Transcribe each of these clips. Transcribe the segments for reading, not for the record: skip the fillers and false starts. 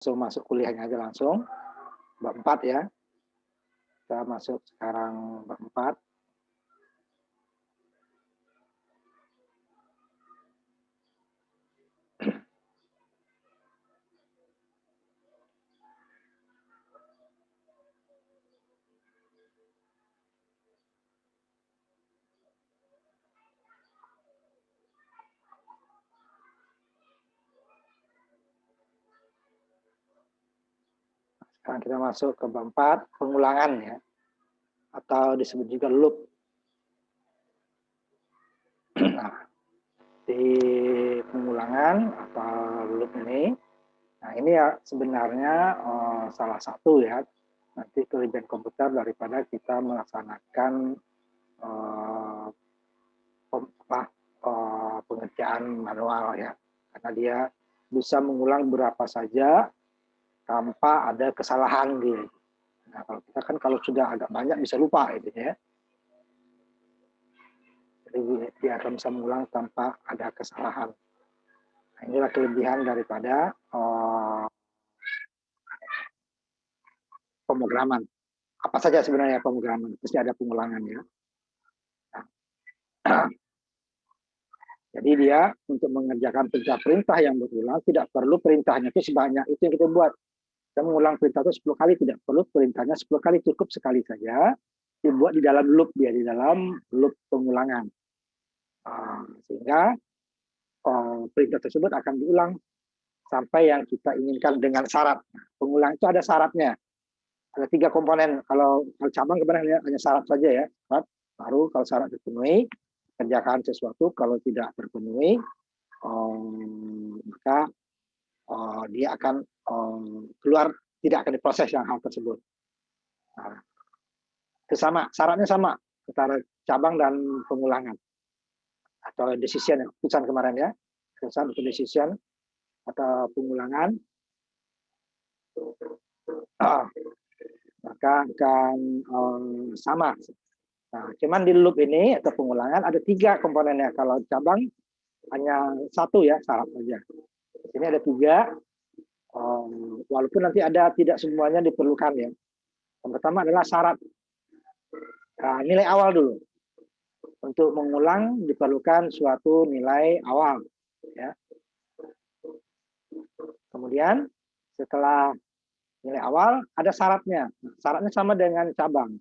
langsung masuk kuliahnya aja langsung. Bab 4 ya. Kita masuk sekarang bab 4. Sekarang kita masuk ke bab 4, pengulangan ya. Atau disebut juga loop. Nah, di pengulangan atau loop ini, nah ini ya sebenarnya salah satu ya nanti kelebihan komputer daripada kita melaksanakan pengerjaan manual ya, karena dia bisa mengulang berapa saja tanpa ada kesalahan gitu. Nah, kalau kita kan kalau sudah agak banyak bisa lupa gitu ya. Jadi dia akan bisa mengulang tanpa ada kesalahan. Nah, inilah kelebihan daripada pemrograman. Apa saja sebenarnya pemrograman? Pasti ada pengulangan ya. Nah, jadi dia untuk mengerjakan perintah-perintah yang berulang tidak perlu perintahnya itu sebanyak itu yang kita buat. Kita mengulang perintah itu 10 kali, tidak perlu perintahnya 10 kali, cukup sekali saja dibuat di dalam loop dia, di dalam loop pengulangan. Sehingga perintah tersebut akan diulang sampai yang kita inginkan dengan syarat. Pengulang itu ada syaratnya. Ada 3 komponen. Kalau cabang kemarin hanya syarat saja ya. Baru kalau syarat terpenuhi, kerjakan sesuatu. Kalau tidak terpenuhi, maka dia akan keluar, tidak akan diproses yang hal tersebut. Nah, itu sama, syaratnya sama antara cabang dan pengulangan atau decision, keputusan kemarin ya, keputusan atau decision atau pengulangan, maka akan sama. Nah, cuman di loop ini atau pengulangan ada 3 komponennya. Kalau cabang hanya 1 ya, syarat saja. Ini ada 3. Walaupun nanti ada tidak semuanya diperlukan ya. Yang pertama adalah syarat. Nah, nilai awal dulu. Untuk mengulang diperlukan suatu nilai awal. Ya. Kemudian setelah nilai awal ada syaratnya. Syaratnya sama dengan cabang.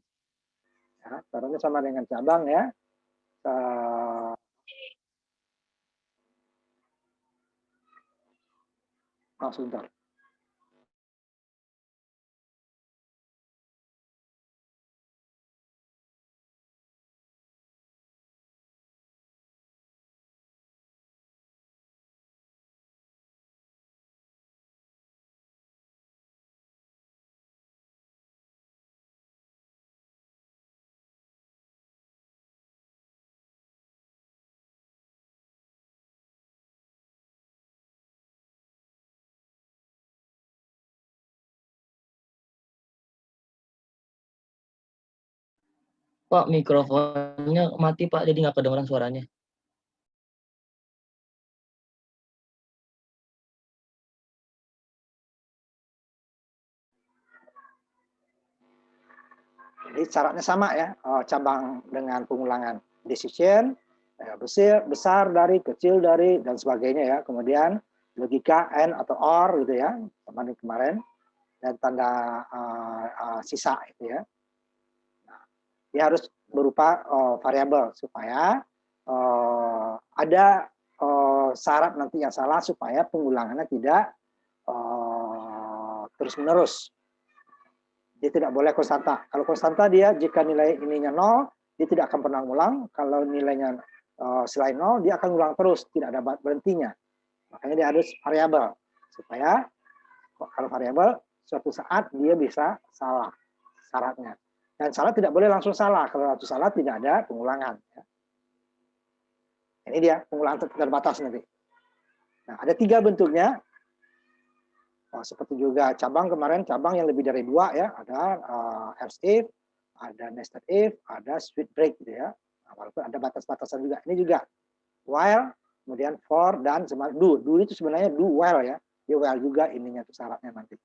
Ya, syaratnya sama dengan cabang ya. Sebentar. Pak, mikrofonnya mati Pak, jadi nggak kedengeran suaranya. Jadi syaratnya sama ya, cabang dengan pengulangan. Decision, besar dari, kecil dari, dan sebagainya ya. Kemudian logika and atau or gitu ya, sama kemarin. Dan tanda sisa itu ya. Nah, dia harus berupa variabel supaya ada syarat nanti yang salah supaya pengulangannya tidak terus-menerus. Dia tidak boleh konstanta. Kalau konstanta dia jika nilai ininya 0, dia tidak akan pernah ulang. Kalau nilainya selain 0, dia akan ulang terus, tidak ada berhentinya. Makanya dia harus variabel supaya kalau variabel suatu saat dia bisa salah syaratnya. Dan syarat tidak boleh langsung salah. Kalau langsung salah tidak ada pengulangan. Ini dia pengulangan terbatas nanti. Nah, ada 3 bentuknya. Seperti juga cabang kemarin, cabang yang lebih dari 2 ya, ada else if, ada nested if, ada switch break gitu ya. Nah, walaupun ada batas-batasan juga. Ini juga while, kemudian for dan do. Do itu sebenarnya do while ya. dia well juga ininya tuh syaratnya nanti.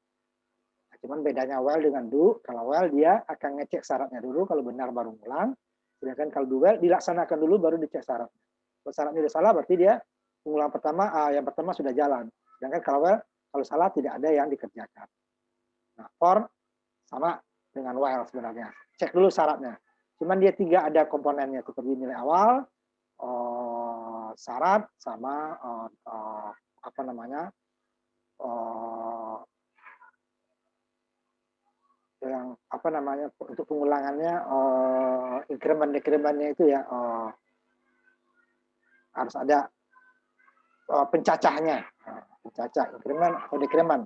Nah, cuman bedanya well dengan do, kalau well dia akan ngecek syaratnya dulu, kalau benar baru ngulang. Sedangkan kalau do well dilaksanakan dulu baru dicek syarat. Kalau syaratnya udah salah berarti dia pengulangan pertama yang pertama sudah jalan. Sedangkan kalau well kalau salah tidak ada yang dikerjakan. Nah, for sama dengan while sebenarnya. Cek dulu syaratnya. Cuman dia 3 ada komponennya seperti nilai awal, syarat sama apa namanya yang apa namanya untuk pengulangannya increment-decrementnya itu ya harus ada pencacahnya, pencacah increment atau decrement.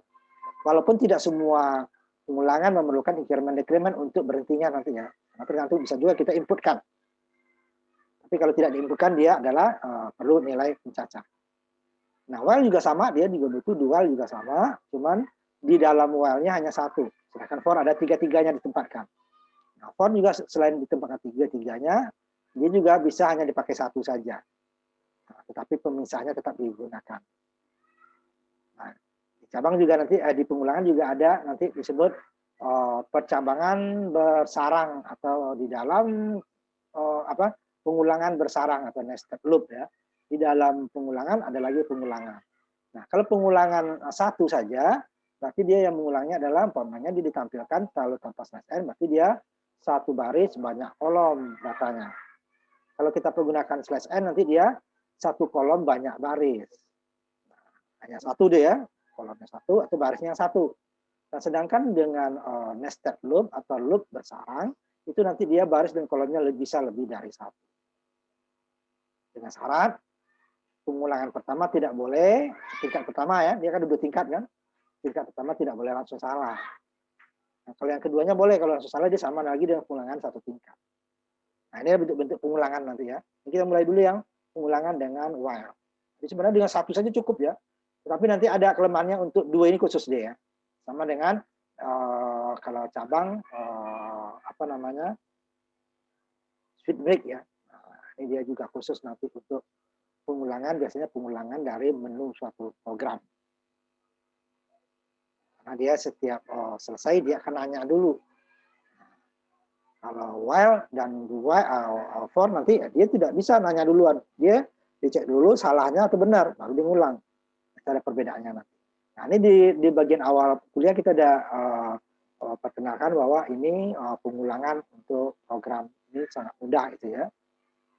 Walaupun tidak semua pengulangan memerlukan increment decrement untuk berhentinya nantinya. Nah, tergantung bisa juga kita inputkan. Tapi kalau tidak diinputkan dia adalah perlu nilai pencacah. Nah, while juga sama, dia juga butuh dual juga sama, cuman di dalam while-nya hanya satu. Sedangkan for ada tiga-tiganya ditempatkan. Nah, for juga selain ditempatkan tiga-tiganya, dia juga bisa hanya dipakai satu saja. Nah, tetapi pemisahnya tetap digunakan. Nah, di cabang juga nanti di pengulangan juga ada nanti disebut percabangan bersarang atau di dalam pengulangan bersarang atau nested loop ya. Di dalam pengulangan ada lagi pengulangan. Nah, kalau pengulangan satu saja, berarti dia yang mengulangnya adalah umpamanya dia ditampilkan kalau tanpa slash n, berarti dia satu baris banyak kolom datanya. Kalau kita menggunakan slash n, nanti dia satu kolom banyak baris. Nah, hanya satu deh ya, kolomnya satu atau barisnya satu. Nah, sedangkan dengan nested loop atau loop bersarang, itu nanti dia baris dan kolomnya bisa lebih dari satu. Dengan syarat, pengulangan pertama tidak boleh, tingkat pertama ya, dia kan dua tingkat kan, tingkat pertama tidak boleh langsung salah. Nah, kalau yang keduanya boleh, kalau langsung salah dia sama lagi dengan pengulangan satu tingkat. Nah, ini bentuk-bentuk pengulangan nanti ya. Ini kita mulai dulu yang pengulangan dengan while. Jadi sebenarnya dengan satu saja cukup ya, tetapi nanti ada kelemahannya untuk dua ini khusus deh ya. Sama dengan kalau cabang apa namanya switch break ya. Nah, ini dia juga khusus nanti untuk pengulangan, biasanya pengulangan dari menu suatu program. Karena dia setiap selesai dia akan nanya dulu. Kalau while dan for nanti dia tidak bisa nanya duluan. Dia dicek dulu salahnya atau benar, baru dia ngulang. Ada perbedaannya nanti. Nah, ini di bagian awal kuliah kita ada perkenalkan bahwa ini pengulangan untuk program ini sangat mudah gitu ya.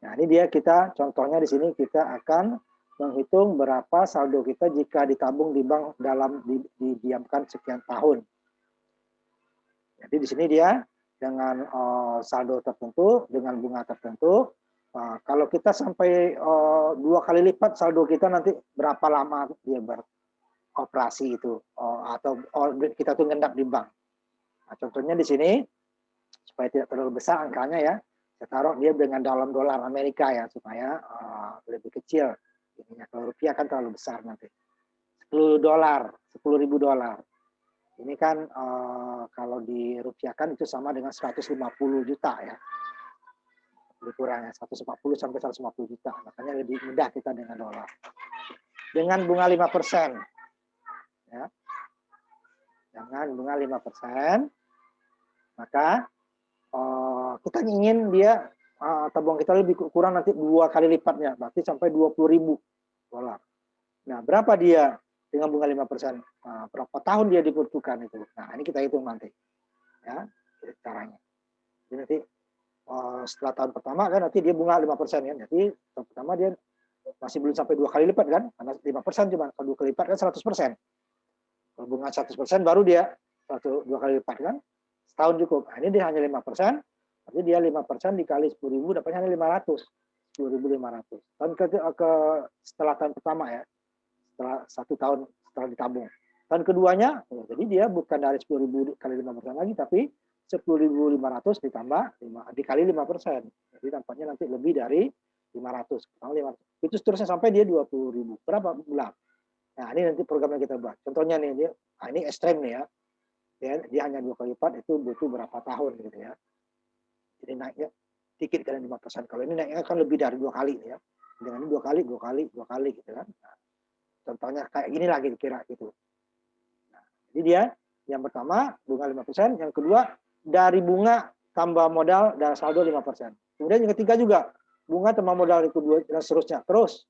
Nah, ini dia kita contohnya di sini kita akan menghitung berapa saldo kita jika ditabung di bank dalam didiamkan sekian tahun. Jadi di sini dia dengan saldo tertentu dengan bunga tertentu. Kalau kita sampai 2 kali lipat saldo kita nanti berapa lama dia beroperasi itu atau kita tuh ngendap di bank. Nah, contohnya di sini supaya tidak terlalu besar angkanya ya. Saya taruh dia dengan dalam dolar Amerika ya supaya lebih kecil. Kalau rupiah kan terlalu besar nanti. 10 dolar, 10.000 dolar. Ini kan kalau dirupiahkan itu sama dengan 150 juta ya. Lebih kurangnya 140 sampai 150 juta. Makanya lebih mudah kita dengan dolar. Dengan bunga 5%. Ya. Dengan bunga 5%, maka kita ingin dia tabungan kita lebih kurang nanti 2 kali lipatnya, berarti sampai 20.000 dolar. Nah, berapa dia dengan bunga 5%? Berapa tahun dia dibutuhkan itu? Nah, ini kita hitung nanti. Ya, caranya. Jadi nanti setelah tahun pertama kan nanti dia bunga 5% kan. Jadi tahun pertama dia masih belum sampai 2 kali lipat kan? Karena 5% cuma kalau 2 kali lipat kan 100%. Kalau bunga 100% baru dia 2 kali lipat kan? Setahun cukup. Nah, ini dia hanya 5%. Berarti dia 5% dikali 10.000 dapatnya hanya 500. 10.500. Setelah tahun pertama ya. Setelah 1 tahun setelah ditabung. Tahun keduanya, jadi dia bukan dari 10.000 kali 5% lagi, tapi 10.500 ditambah dikali 5%. Jadi tampaknya nanti lebih dari 500. Itu seterusnya sampai dia 20.000. Berapa bulan? Nah, ini nanti program yang kita buat. Contohnya nih, ini ekstrem nih ya. Dia hanya 2 kali lipat, itu butuh berapa tahun gitu ya. Jadi naiknya dikit kali 5%. Kalau ini naiknya kan lebih dari 2 kali ya. Dengan ini 2 kali gitu kan. Nah, contohnya kayak gini lagi kira gitu. Jadi dia yang pertama bunga 5%, yang kedua dari bunga tambah modal dan saldo 5%. Kemudian yang ketiga juga bunga tambah modal itu dua dan seterusnya terus.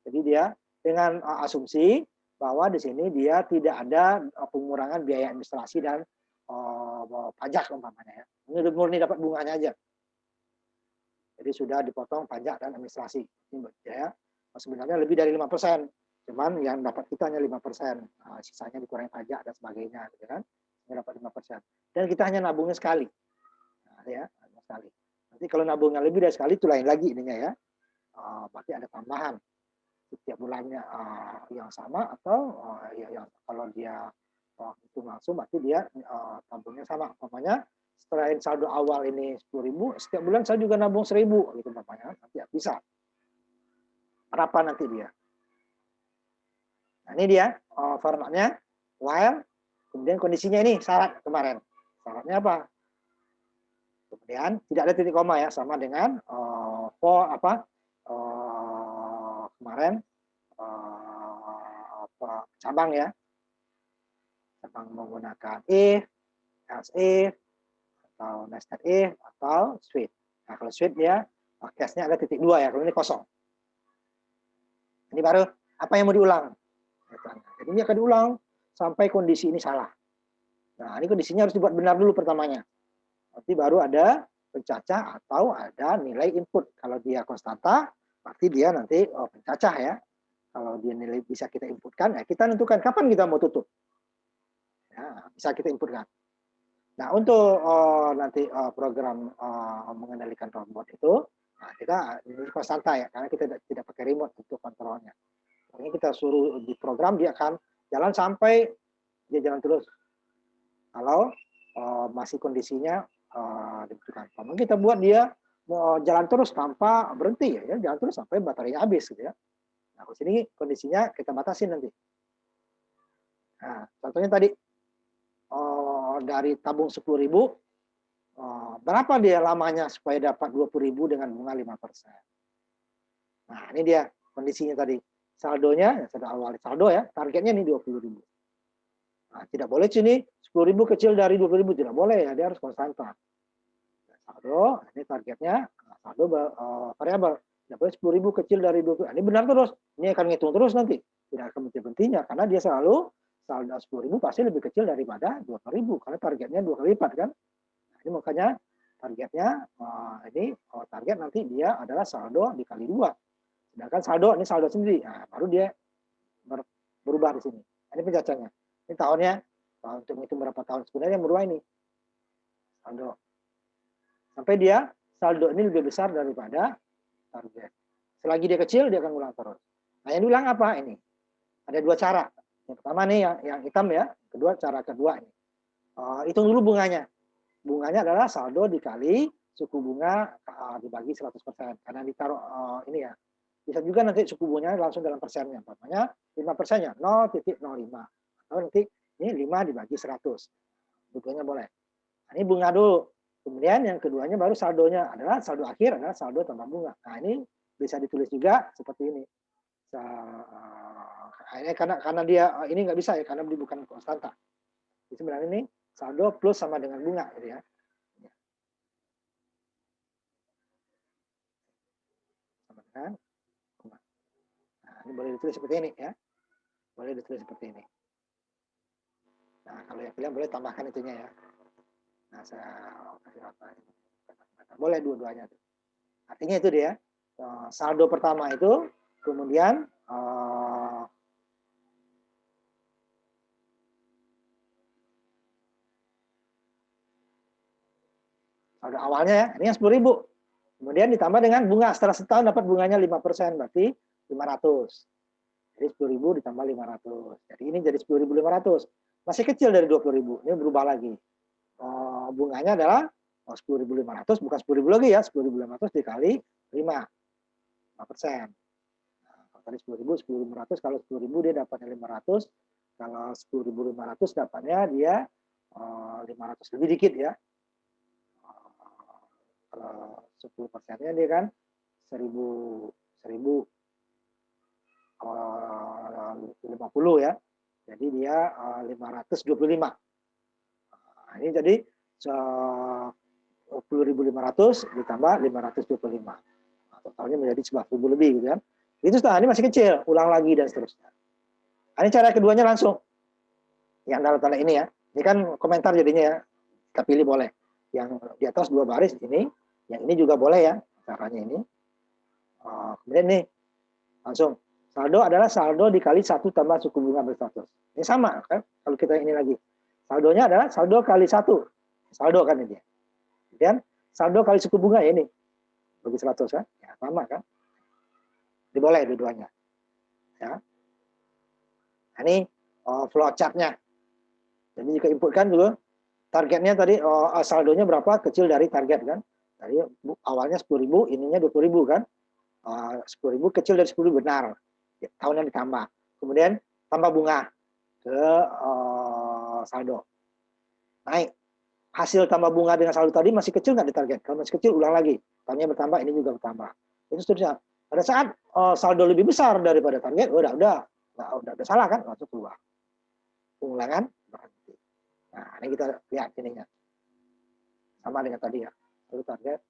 Jadi dia dengan asumsi bahwa di sini dia tidak ada pengurangan biaya administrasi dan pajak umpamanya ya. Ini murni dapat bunganya aja. Jadi sudah dipotong pajak dan administrasi. Ini ya. Sebenarnya lebih dari 5%. Cuman yang dapat kita hanya 5%. Sisanya dikurangi pajak dan sebagainya gitu kan. Ini dapat 5%. Dan kita hanya nabungnya sekali. Nah, ya, sekali. Nanti kalau nabungnya lebih dari sekali itu lain lagi ininya ya. Berarti ada tambahan setiap bulannya yang sama atau yang kalau dia itu langsung berarti dia tabungnya sama. Umpamanya selain saldo awal ini 10.000, setiap bulan saya juga nabung 1.000 gitu umpamanya. Nanti ya bisa. Berapa nanti dia? Nah, ini dia formatnya while, kemudian kondisinya ini syarat kemarin. Syaratnya apa? Kemudian tidak ada titik koma ya, sama dengan for apa kemarin cabang ya, cabang menggunakan if, else if, atau nested if, atau switch. Nah kalau switch dia case-nya ada titik 2 ya, kalau ini kosong. Ini baru apa yang mau diulang. Jadi ini akan diulang sampai kondisi ini salah. Nah ini kondisinya harus dibuat benar dulu pertamanya. Nanti baru ada pencacah atau ada nilai input. Kalau dia konstanta, berarti dia nanti pencacah ya. Kalau dia nilai bisa kita inputkan, ya kita tentukan kapan kita mau tutup. Ya, bisa kita inputkan. Nah untuk nanti program mengendalikan robot itu, nah kita ini konstanta ya, karena kita tidak pakai remote untuk kontrolnya. Ini kita suruh di program dia akan jalan sampai dia jalan terus. Kalau masih kondisinya dibutuhkan. Mungkin kita buat dia mau jalan terus tanpa berhenti ya, jalan terus sampai baterainya habis gitu ya. Nah, di sini kondisinya kita batasi nanti. Nah, contohnya tadi dari tabung 10.000 berapa dia lamanya supaya dapat 20.000 dengan bunga 5%. Nah, ini dia kondisinya tadi. Saldonya, saldo awal saldo ya, targetnya ini 20.000. Nah, tidak boleh sini 10.000 kecil dari 20.000, tidak boleh ya, dia harus konstanta. Saldo, ini targetnya saldo variabel. Tidak boleh 10.000 kecil dari 20. Ini benar terus. Ini akan ngitung terus nanti. Tidak akan berhenti-hentinya karena dia selalu saldo 10.000 pasti lebih kecil daripada 20.000 karena targetnya 2 kali lipat kan. Nah, ini makanya targetnya ini target nanti dia adalah saldo dikali 2. Sedangkan saldo ini saldo sendiri. Nah, baru dia berubah di sini. Ini pencacahnya. Ini tahunnya untuk menghitung berapa tahun sebenarnya yang berubah ini. Saldo. Sampai dia saldo ini lebih besar daripada target. Selagi dia kecil, dia akan ulang terus. Nah, yang diulang apa ini? Ada dua cara. Yang pertama nih yang hitam ya. Kedua, cara kedua ini. Hitung dulu bunganya. Bunganya adalah saldo dikali suku bunga dibagi 100%. Karena ditaruh ini ya. Bisa juga nanti suku bunganya langsung dalam persennya. Namanya 5%-nya 0,05. Atau nanti ini 5 dibagi 100. Bentuknya boleh. Nah, ini bunga dulu. Kemudian yang keduanya baru saldonya adalah saldo akhir adalah saldo tambah bunga. Nah ini bisa ditulis juga seperti ini. Ini karena dia ini nggak bisa ya karena dia bukan konstanta. Jadi sebenarnya ini saldo plus sama dengan bunga gitu ya. Sama dengan bunga. Nah ini boleh ditulis seperti ini ya. Boleh ditulis seperti ini. Nah kalau yang pilihan boleh tambahkan itunya ya. Nah, saya kasih apa ini. Boleh dua-duanya. Artinya itu dia. Saldo pertama itu, kemudian saldo awalnya ya, ini yang 10.000. Kemudian ditambah dengan bunga. Setelah setahun dapat bunganya 5%, berarti 500. Jadi 10.000 ditambah 500. Jadi ini jadi 10.500. Masih kecil dari 20.000. Ini berubah lagi. Bunganya adalah 10.500 bukan 10.000 lagi ya, 10.500 dikali 5%. Nah, kalau tadi 10.000, 10.500, kalau 10.000 dia dapatnya 500, kalau 10.500 dapatnya dia 500 lebih dikit ya. Kalau 10%-nya dia kan 1.050 ya. Jadi dia 525. Nah, ini jadi 10.500 ditambah 525. Nah, totalnya menjadi 11.000 lebih gitu kan. Itu setelah ini masih kecil, ulang lagi dan seterusnya. Nah, ini cara keduanya langsung. Yang dalam tanda ini ya. Ini kan komentar jadinya ya. Kita pilih boleh. Yang di atas 2 baris ini, yang ini juga boleh ya. Caranya ini. Kemudian nih, langsung. Saldo adalah saldo dikali 1 tambah suku bunga berstatus. Ini sama kan? Kalau kita ini lagi. Saldonya adalah saldo kali 1. Saldo kan ini. Kemudian saldo kali suku bunga ya ini. Bagi 100 kan? Ya, sama kan? Ini boleh dua-duanya. Ya. Nah, ini flow chart-nya. Jadi jika inputkan dulu targetnya tadi saldonya berapa, kecil dari target kan. Tadi awalnya 10.000, ininya 20.000 kan. 10.000 kecil dari 10.000 benar. Ya, tahunnya ditambah. Kemudian tambah bunga ke saldo. Naik. Hasil tambah bunga dengan saldo tadi masih kecil nggak di target? Kalau masih kecil ulang lagi. Tahunnya bertambah, ini juga bertambah. Itu seterusnya. Pada saat saldo lebih besar daripada target, udah salah kan, langsung keluar. Pengulangan berhenti. Nah, ini kita lihat ininya. Sama dengan tadi ya. Lalu target.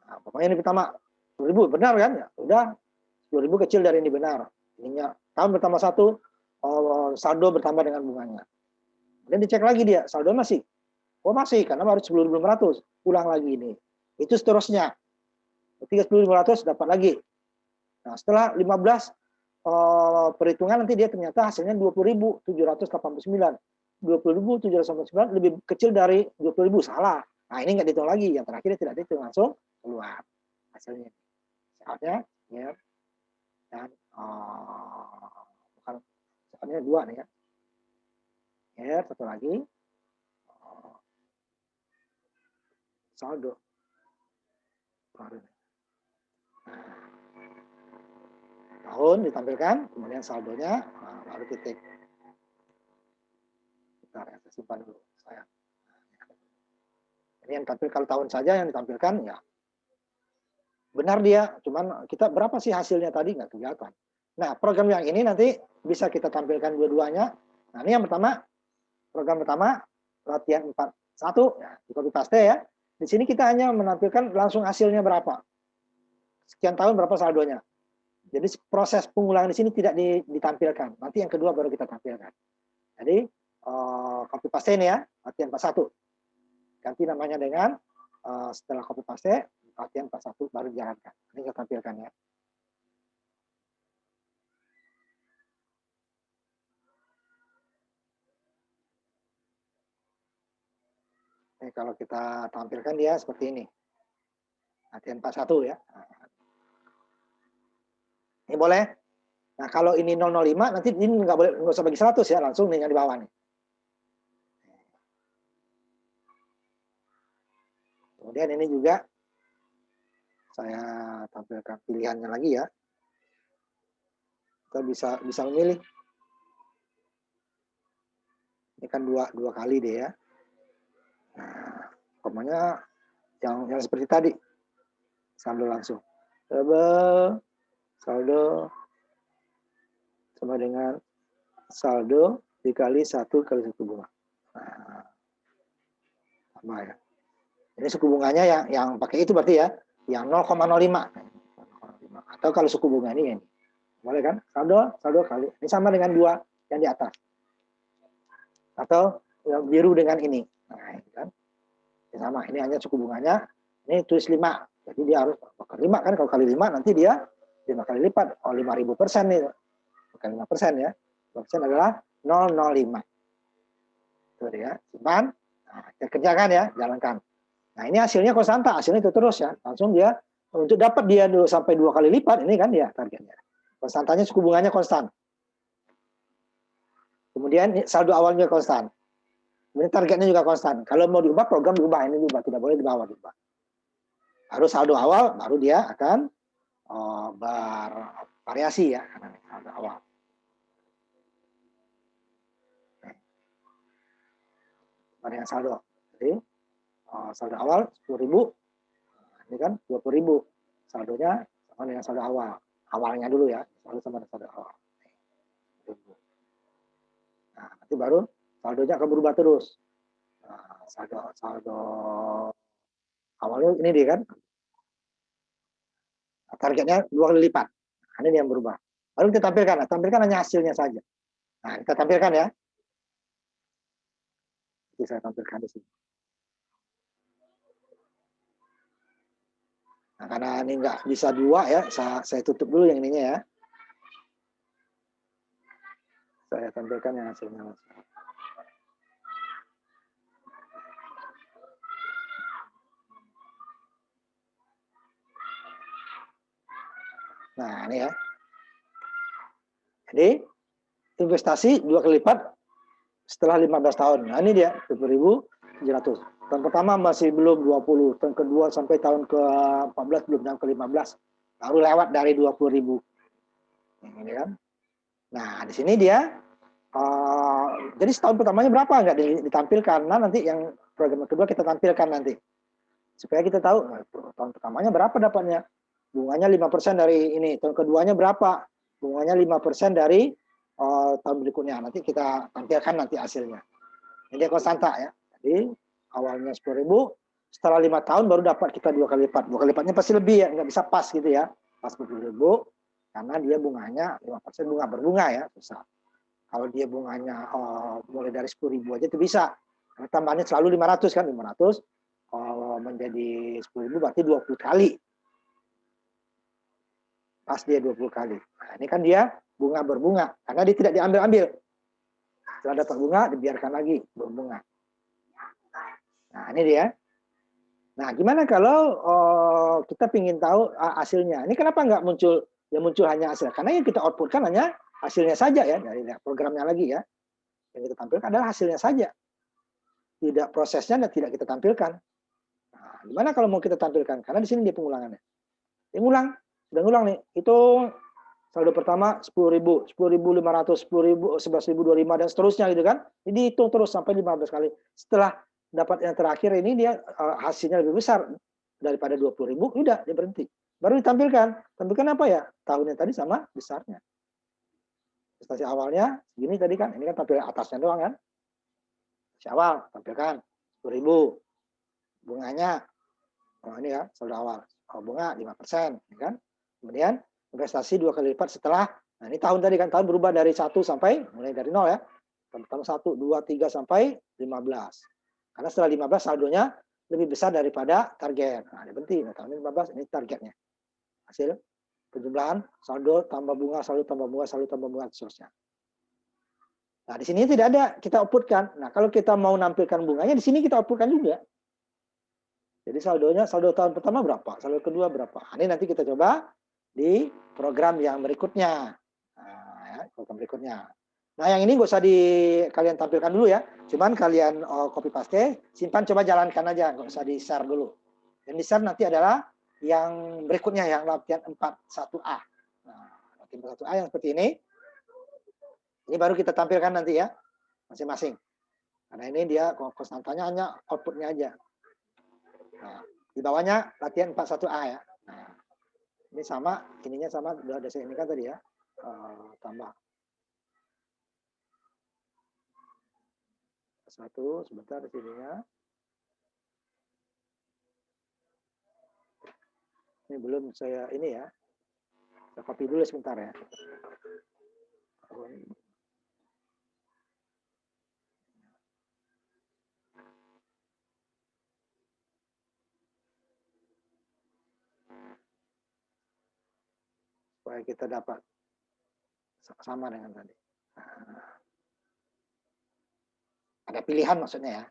Nah, pokoknya ini pertama 10.000 benar kan? Ya, udah 10.000 kecil dari ini benar. Ininya tahun bertambah 1, saldo bertambah dengan bunganya. Kemudian dicek lagi dia, saldo masih. Oh masih, karena baru 10.500. Ulang lagi ini. Itu seterusnya. Ketika 10.500 dapat lagi. Nah, setelah 15 perhitungan nanti dia ternyata hasilnya 20.789. 20.789 lebih kecil dari 20.000, salah. Nah, ini nggak dihitung lagi. Yang terakhir tidak dihitung, langsung keluar hasilnya. Saatnya ya. Dan bukan saatnya 2 nih ya. Ya, satu lagi. Saldo. Tahun ditampilkan, kemudian saldonya, baru titik. Bentar ya, saya simpan dulu. Ini yang tampil kalau tahun saja yang ditampilkan ya. Benar dia, cuman kita berapa sih hasilnya tadi nggak kelihatan. Nah, program yang ini nanti bisa kita tampilkan dua-duanya. Nah, ini yang pertama, program pertama, latihan 4.1, ya, di copy paste ya. Di sini kita hanya menampilkan langsung hasilnya berapa. Sekian tahun berapa saldonya. Jadi proses pengulangan di sini tidak ditampilkan. Nanti yang kedua baru kita tampilkan. Jadi copy paste ini ya, latihan 41. Ganti namanya dengan setelah copy paste, latihan 41 baru dijalankan. Ini kita tampilkan ya. Ini kalau kita tampilkan dia seperti ini. Latihan 41 ya. Ini boleh. Nah, kalau ini 005 nanti ini nggak usah bagi 100 ya, langsung nih yang di bawah nih. Kemudian ini juga saya tampilkan pilihannya lagi ya. Kita bisa memilih. Ini kan dua kali deh ya. Nah, pokoknya yang seperti tadi. Saldo langsung. Saldo sama dengan saldo dikali 1 kali suku bunga. Nah, sama ya. Ini suku bunganya yang pakai itu berarti ya, yang 0,05. Atau kalau suku bunga ini. Boleh kan? Saldo kali. Ini sama dengan 2 yang di atas. Atau yang biru dengan ini. Nah, ini kan. Ini sama, ini hanya suku bunganya. Ini tulis 5. Jadi dia harus kali 5 kan, kalau kali 5 nanti dia 5 kali lipat. 5.000% nih. Bukan 5% ya. 5% adalah 005. Itu dia, simpan. Nah, kita kerjakan ya, jalankan. Nah, ini hasilnya konstanta, hasilnya itu terus ya. Langsung dia untuk dapat dia sampai 2 kali lipat, ini kan dia targetnya. Konstantanya suku bunganya konstan. Kemudian saldo awalnya konstan. Kemudian targetnya juga konstan. Kalau mau diubah, program diubah, ini diubah, tidak boleh diubah. Harus saldo awal, baru dia akan bervariasi ya, karena saldo awal. Dengan saldo. Jadi saldo awal 10.000, ini kan 20.000. Saldonya sama dengan saldo awal. Awalnya dulu ya, saldo sama dengan saldo awal. Nanti baru saldonya akan berubah terus. Nah, saldo awalnya ini dia kan, targetnya 2 kali lipat. Nah, ini yang berubah. Lalu kita tampilkan, tampilkan hanya hasilnya saja. Nah, kita tampilkan ya. Jadi saya tampilkan di sini. Nah, karena ini nggak bisa dua ya, saya tutup dulu yang ininya ya. Saya tampilkan yang hasilnya. Nah, ini ya. Jadi, investasi 2 kali lipat setelah 15 tahun. Nah, ini dia, 20.700. Tahun pertama masih belum 20, tahun kedua sampai tahun ke-14 belum, tahun ke-15 baru lewat dari 20.000. Ini kan. Nah, di sini dia jadi setahun pertamanya berapa nggak ditampilkan. Nah, nanti yang program kedua kita tampilkan nanti. Supaya kita tahu tahun pertamanya berapa dapatnya. Bunganya 5% dari ini, tahun keduanya berapa? Bunganya 5% dari tahun berikutnya. Nanti kita tampilkan nanti hasilnya. Ini dia konstanta ya. Jadi awalnya 10.000, setelah 5 tahun baru dapat kita 2 kali lipat. 2 kali lipatnya pasti lebih ya, nggak bisa pas gitu ya. Pas 10.000 karena dia bunganya 5% bunga berbunga ya, susah. Kalau dia bunganya mulai dari 10.000 aja itu bisa. Karena tambahannya selalu 500 kan, 500 menjadi 10.000 berarti 20 kali. Pas dia 20 kali. Nah, ini kan dia bunga berbunga karena dia tidak diambil-ambil. Setelah dapat bunga dibiarkan lagi berbunga. Nah, ini dia. Nah, gimana kalau kita ingin tahu hasilnya? Ini kenapa nggak muncul? Ya muncul hanya hasil. Karena yang kita outputkan hanya hasilnya saja ya, dari programnya lagi ya. Yang kita tampilkan adalah hasilnya saja. Tidak prosesnya dan tidak kita tampilkan. Nah, gimana kalau mau kita tampilkan? Karena di sini dia pengulangannya. Dia ngulang, sudah ngulang nih. Itu saldo pertama 10.000, 10.500, 10.000, 11.025 dan seterusnya gitu kan. Jadi hitung terus sampai 15 kali. Setelah dapat yang terakhir ini dia hasilnya lebih besar daripada 20.000, udah dia berhenti. Baru ditampilkan. Tampilkan apa ya? Tahunnya tadi sama besarnya. Investasi awalnya segini tadi kan. Ini kan tampil atasnya doang kan. Awal tampilkan 10.000. Bunganya ini ya saldo awal. Bunga 5%, ya kan? Kemudian investasi 2 kali lipat setelah, nah ini tahun tadi kan, tahun berubah dari 1 sampai, mulai dari 0 ya. Tahun pertama 1, 2, 3 sampai 15. Karena setelah 15 saldonya lebih besar daripada target. Nah, ini penting. Nah, tahun 15 ini targetnya. Hasil penjumlahan saldo tambah bunga, saldo tambah bunga, saldo tambah bunga, seterusnya. Nah, di sini tidak ada, kita outputkan. Nah, kalau kita mau nampilkan bunganya, di sini kita outputkan juga. Jadi saldonya, saldo tahun pertama berapa, saldo kedua berapa. Nah, ini nanti kita coba di program yang berikutnya. Nah, ya, program berikutnya. Nah, yang ini nggak usah kalian tampilkan dulu ya. Cuman kalian copy paste, simpan, coba jalankan aja, nggak usah di-share dulu. Yang di-share nanti adalah yang berikutnya, yang latihan 41A. Nah, latihan 41A yang seperti ini. Ini baru kita tampilkan nanti ya, masing-masing. Karena ini dia konstantanya hanya outputnya aja. Nah, di bawahnya latihan 41A ya. Nah, ini sama, ininya sama, udah saya ini kan tadi ya. Tambah. Satu, sebentar di sininya. Ini belum saya ini ya. Saya copy dulu sebentar ya. Supaya kita dapat sama dengan tadi. Nah, ada pilihan maksudnya ya.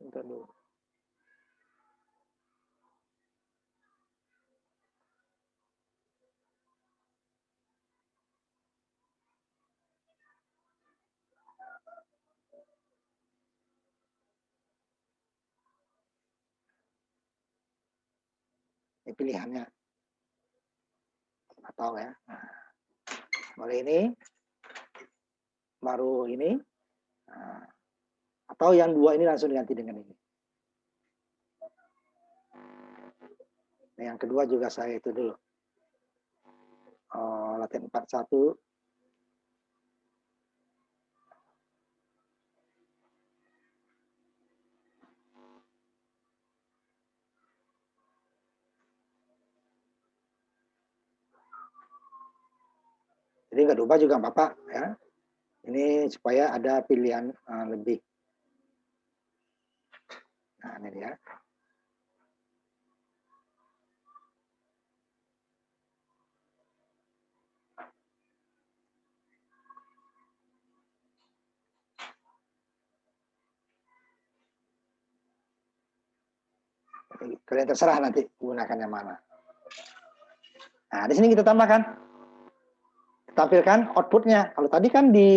Bentar dulu. Ini pilihannya. Atau ya. Nah, mulai ini. Baru ini. Nah, atau yang dua ini langsung diganti dengan ini. Nah, yang kedua juga saya itu dulu. latihan 41. Jadi nggak diubah juga Bapak ya. Ini supaya ada pilihan lebih. Nah, ini dia. Kalian terserah nanti gunakan yang mana. Nah, di sini kita tambahkan. Tampilkan outputnya. Kalau tadi kan di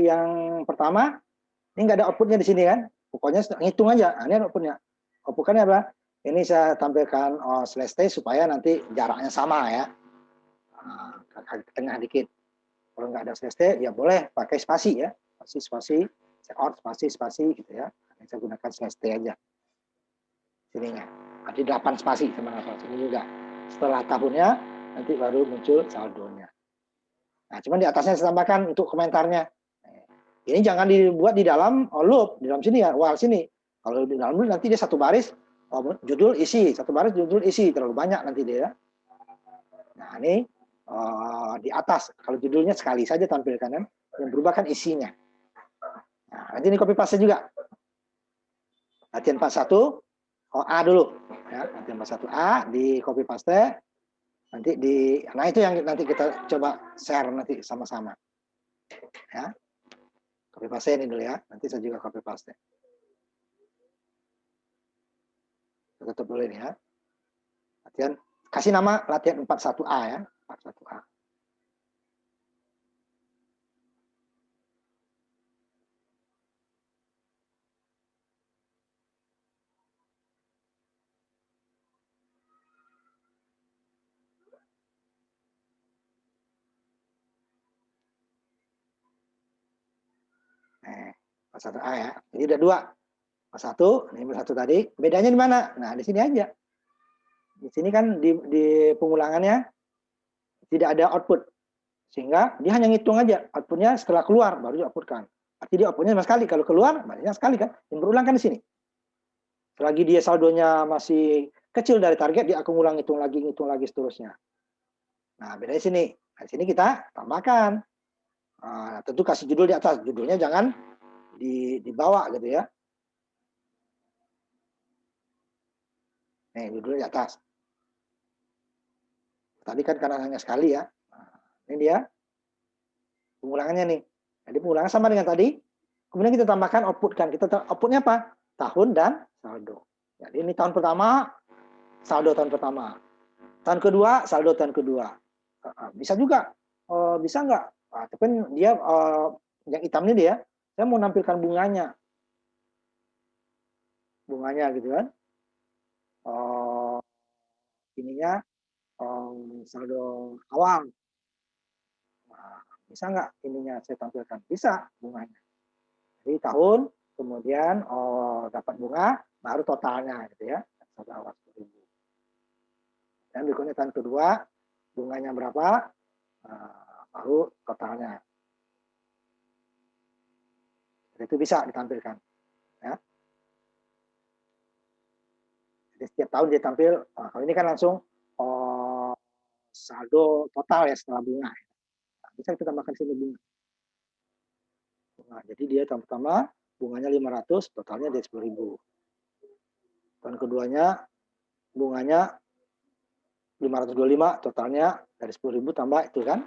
yang pertama, ini nggak ada outputnya di sini kan. Pokoknya ngitung aja. Nah, ini outputnya. Outputnya apa? Ini saya tampilkan slash t supaya nanti jaraknya sama ya. Ke tengah dikit. Kalau nggak ada slash t, ya boleh pakai spasi ya. Spasi, out, spasi gitu ya. Saya gunakan slash t aja. Sininya. Nanti 8 spasi sama sini juga. Setelah tahunnya, nanti baru muncul saldonya. Nah, cuman di atasnya saya tambahkan untuk komentarnya. Ini jangan dibuat di dalam loop, di dalam sini ya, while sini. Kalau di dalam loop nanti dia satu baris, judul isi, satu baris judul isi, terlalu banyak nanti dia. Nah, ini di atas, kalau judulnya sekali saja tampilkan kan, yang berubah kan isinya. Nah, nanti ini copy paste juga. Latihan 41, A dulu. Ya, latihan 41A, di copy paste. Nanti nah itu yang nanti kita coba share nanti sama-sama. Ya. Copy paste ini dulu ya. Nanti saya juga copy paste. Tutup dulu ini ya. Latihan, kasih nama latihan 41A ya. 41A. Nah, 41A ya. Jadi udah dua. 1, ini 1 tadi. Bedanya di mana? Nah, di sini aja. Di sini kan di pengulangannya tidak ada output. Sehingga dia hanya ngitung aja. Outputnya setelah keluar, baru di-outputkan. Artinya dia outputnya sama sekali. Kalau keluar, banyak sekali kan. Yang berulang kan di sini. Selagi dia saldonya masih kecil dari target, dia akan ulang, ngitung lagi seterusnya. Nah, bedanya sini. Nah, di sini kita tambahkan. Nah, tentu kasih judul di atas. Judulnya jangan dibawa gitu ya. Nih, judulnya di atas. Tadi kan karena hanya sekali ya. Nah, ini dia pengulangannya nih. Jadi pengulangan sama dengan tadi. Kemudian kita tambahkan outputkan. Kita outputnya apa? Tahun dan saldo. Jadi ini tahun pertama, saldo tahun pertama. Tahun kedua, saldo tahun kedua. Bisa juga. Bisa nggak? Tapi dia yang hitam ini dia. Saya mau nampilkan bunganya. Bunganya gitu kan. Ininya saldo awal. Nah, bisa nggak ininya saya tampilkan? Bisa bunganya. Jadi tahun, kemudian dapat bunga, baru totalnya gitu ya. Saldo awal 10.000. Dan berikutnya tahun kedua, bunganya berapa, baru totalnya. Itu bisa ditampilkan. Ya. Jadi setiap tahun dia tampil, kalau ini kan langsung saldo total ya setelah bunga. Nah, bisa kita tambahkan sini bunga. Jadi dia tahun pertama bunganya 500, totalnya dia 10.000. Tahun keduanya bunganya 525, totalnya dari 10.000 tambah itu kan.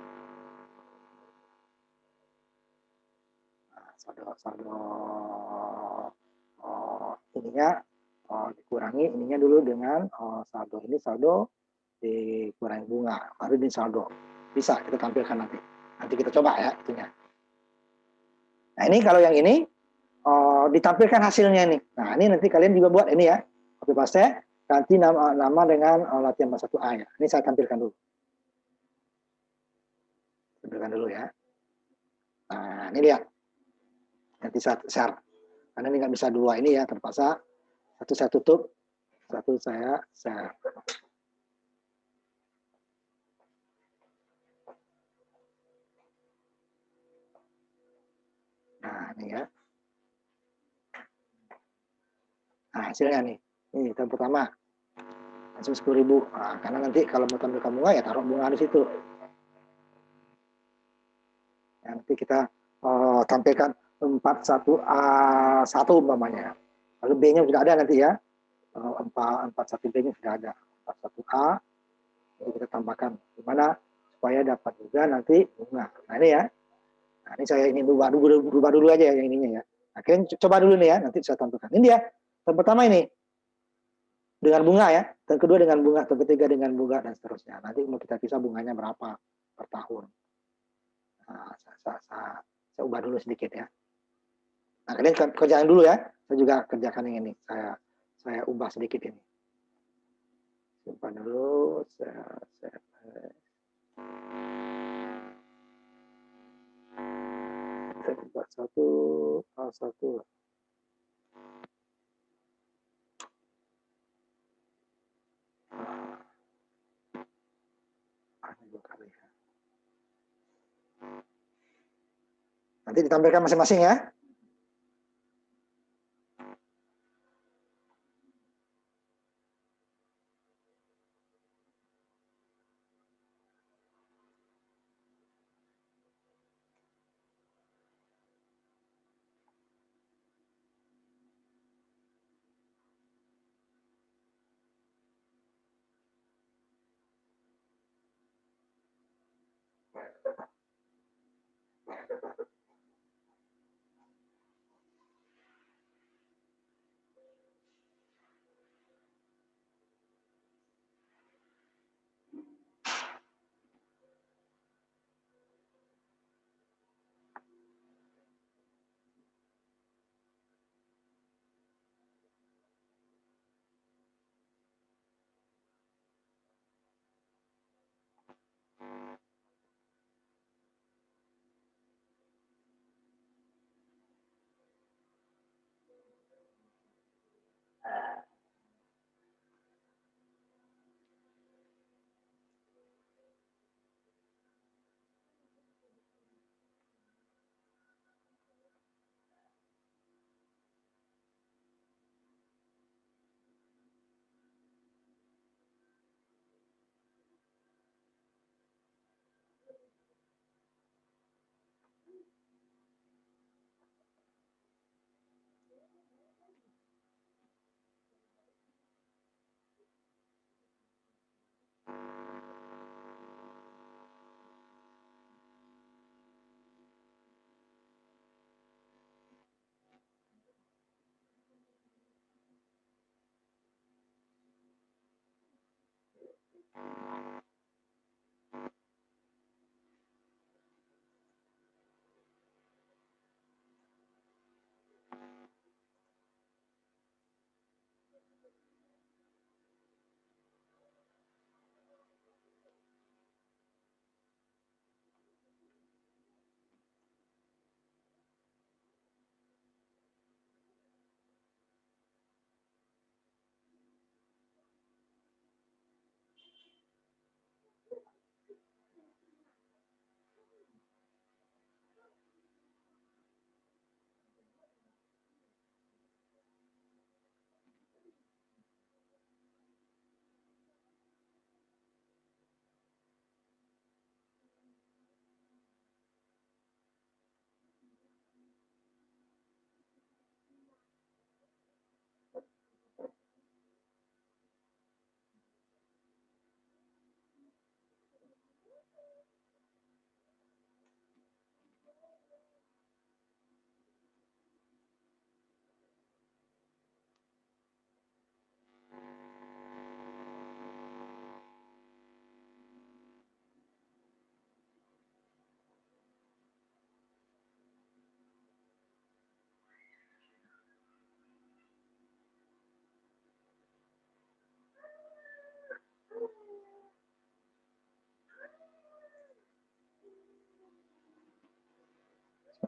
Nah, saldo ininya dikurangi ininya dulu dengan saldo ini, saldo dikurangi bunga, baru ini saldo. Bisa kita tampilkan nanti. Nanti kita coba ya itunya. Nah, ini kalau yang ini ditampilkan hasilnya nih. Nah, ini nanti kalian juga buat ini ya. Copy paste, ganti nama dengan latihan 41A ya. Ini saya tampilkan dulu. Tampilkan dulu ya. Nah, ini lihat. Nanti saya share. Karena ini nggak bisa dua ini ya, terpaksa. Satu saya tutup, satu saya share. nih ya. Nah, hasilnya nih. Ini tahun pertama. Langsung 10.000. Nah, karena nanti kalau mau tampilkan bunga ya taruh bunga di situ. Ya, nanti kita tampilkan 41A1 umpamanya. Lalu B-nya sudah ada nanti ya. 41B-nya sudah ada. 41A itu kita tambahkan. Gimana supaya dapat juga nanti bunga. Nah, ini ya. Nah, ini saya ingin rubah dulu aja yang ininya ya. Nah, kalian coba dulu nih ya, nanti saya tampilkan. Ini dia. Yang pertama ini dengan bunga ya, yang kedua dengan bunga, yang ketiga dengan bunga dan seterusnya. Nanti mau kita bisa bunganya berapa per tahun. Nah, saya ubah dulu sedikit ya. Nah, kalian kerjain dulu ya. Saya juga kerjakan yang ini. Saya ubah sedikit ini. Simpan dulu. Saya 41 A1. Dua kali ya. Nanti ditampilkan masing-masing ya.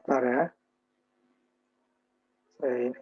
Sebentar ya. Saya ini.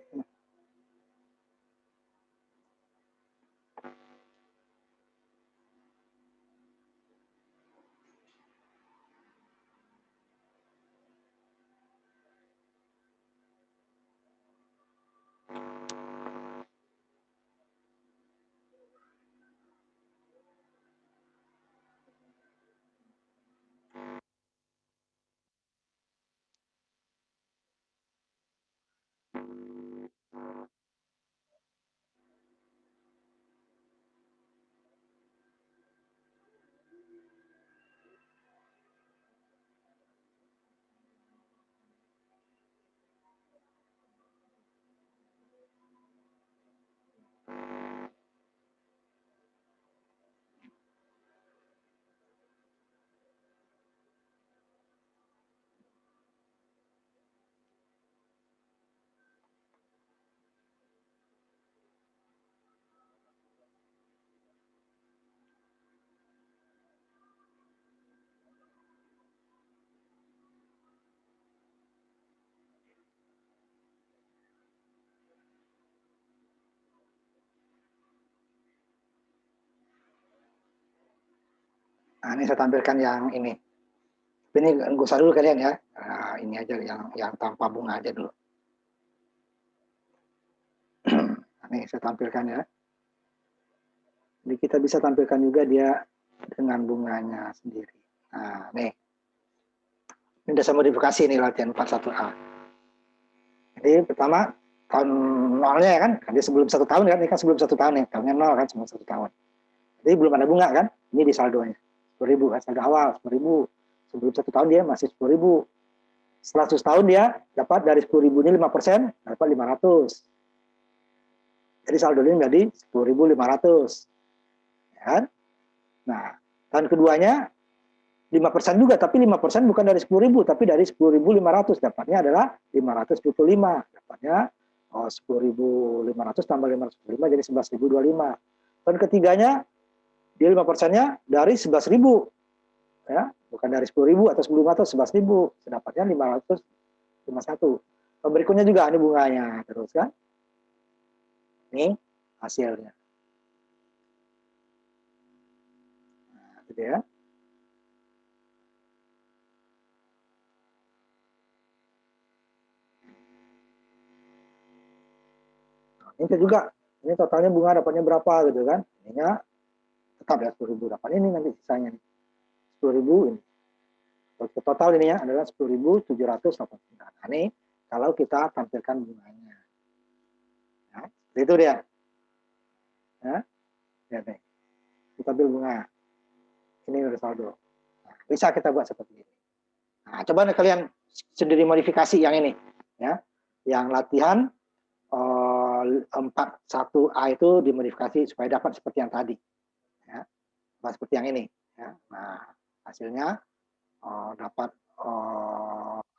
Nah, ini saya tampilkan yang ini. Ini nggak usah dulu kalian ya. Nah, ini aja yang tanpa bunga aja dulu. Nah, ini saya tampilkan ya. Jadi kita bisa tampilkan juga dia dengan bunganya sendiri. Nah, nih. Ini udah saya modifikasi nih latihan 41A. Jadi pertama tahun nolnya ya kan, dia sebelum 1 tahun kan, ini kan sebelum 1 tahun ya, tahunnya 0 kan, sebelum 1 tahun. Jadi belum ada bunga kan, ini di saldonya 10.000 kan, saldo awal 10.000. Sebelum 1 tahun dia masih 10.000. Setelah 100 tahun dia dapat dari 10.000 ini 5%, dapat 500. Jadi saldonya menjadi 10.500. Ya kan? Nah, tahun keduanya 5% juga, tapi 5% bukan dari 10.000, tapi dari 10.500. Dapatnya adalah 525. Dapatnya 10.500 tambah 525 jadi 11.025. Tahun ketiganya dia 5%-nya dari 11.000. Ya, bukan dari 10.000 atau 10.500, 11.000. Dapatnya 551. Berikutnya juga ini bunganya terus kan. Ini hasilnya. Nah, gitu ya. Ini juga, ini totalnya bunga dapatnya berapa gitu kan. Ininya tetap ya 10.000, dapat ini nanti sisanya nih. 10.000 ini. Total ini ya adalah 10.789. Nah, ini kalau kita tampilkan bunganya. Nah, itu dia. Ya, lihat nih. Kita ambil bunga. Ini udah saldo. Nah, bisa kita buat seperti ini. Nah, coba nih kalian sendiri modifikasi yang ini. Ya, yang latihan 41A itu dimodifikasi supaya dapat seperti yang tadi. Ya, seperti yang ini. Ya. Nah, hasilnya dapat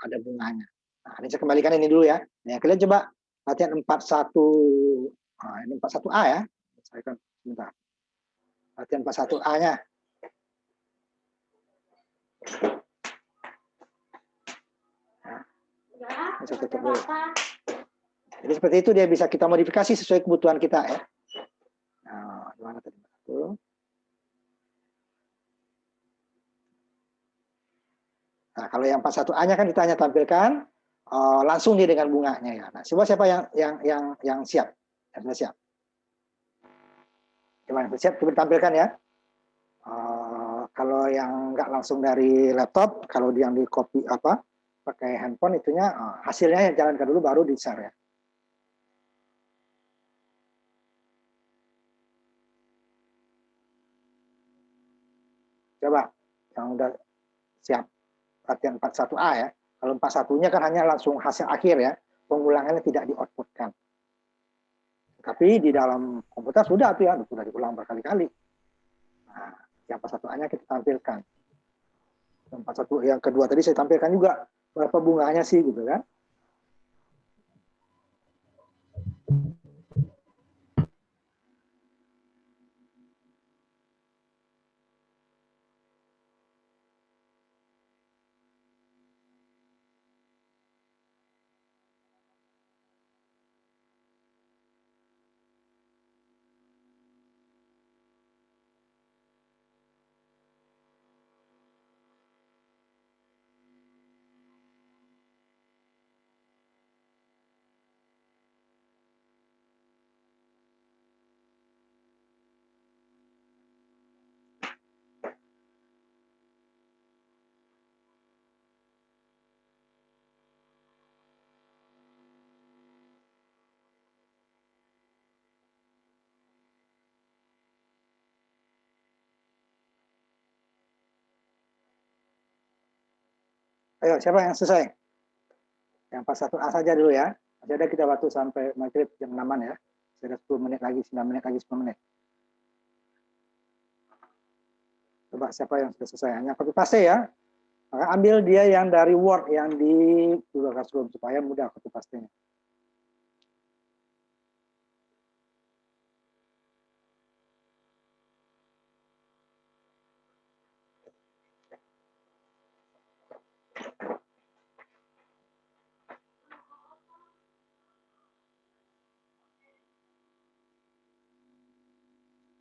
ada bunganya. Nah, ini saya kembalikan ini dulu ya. Nah, kalian coba latihan 41, ini 41A ya. Saya kan sebentar. Latihan 41A-nya. Nah, ini saya tutup dulu. Jadi seperti itu dia bisa kita modifikasi sesuai kebutuhan kita ya. Nah, gimana tadi? Nah, kalau yang 41A-nya kan kita hanya tampilkan langsung dia dengan bunganya ya. Nah, siapa yang siap? Yang sudah siap? Gimana? Siap? Coba tampilkan ya. Kalau yang nggak langsung dari laptop, kalau yang di copy apa pakai handphone itunya hasilnya yang jalankan dulu baru di share ya. Coba yang udah siap latihan 41A ya. Kalau 41-nya kan hanya langsung hasil akhir ya, pengulangannya tidak di-outputkan. Tapi di dalam komputer sudah tuh ya, sudah diulang berkali-kali. Nah, yang 41A-nya kita tampilkan. Yang 41 yang kedua tadi saya tampilkan juga berapa bunganya sih gitu kan. Ayo, siapa yang selesai? Yang 41A saja dulu ya. Masih ada kita waktu sampai maghrib jam 6-an ya. Sudah 10 menit lagi, 9 menit lagi, 10 menit. Coba siapa yang sudah selesai? Hanya copy paste ya. Maka ambil dia yang dari Word yang di Google Classroom supaya mudah copy paste-nya.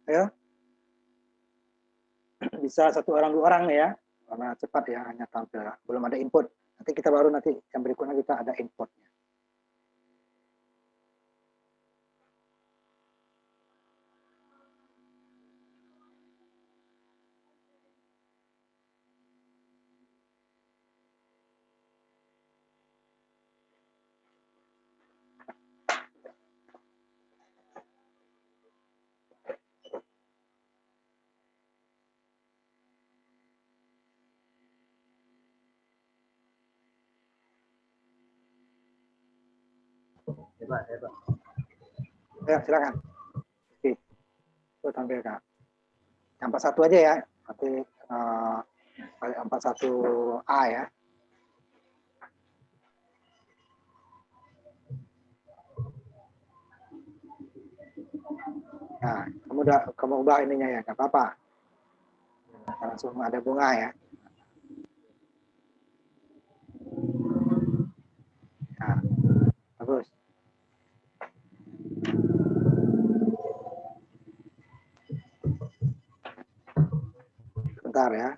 Ayo. bisa 1 orang 2 orang ya, karena cepat ya, hanya tampil, belum ada input. Nanti kita baru nanti yang berikutnya kita ada inputnya. Hebat, hebat. Ya, silakan. Oke, itu tampilkan. Yang 41 aja ya, nanti 41A ya. Nah, kamu ubah ininya ya, nggak apa-apa. Langsung ada bunga ya. Nah, bagus. Bentar ya.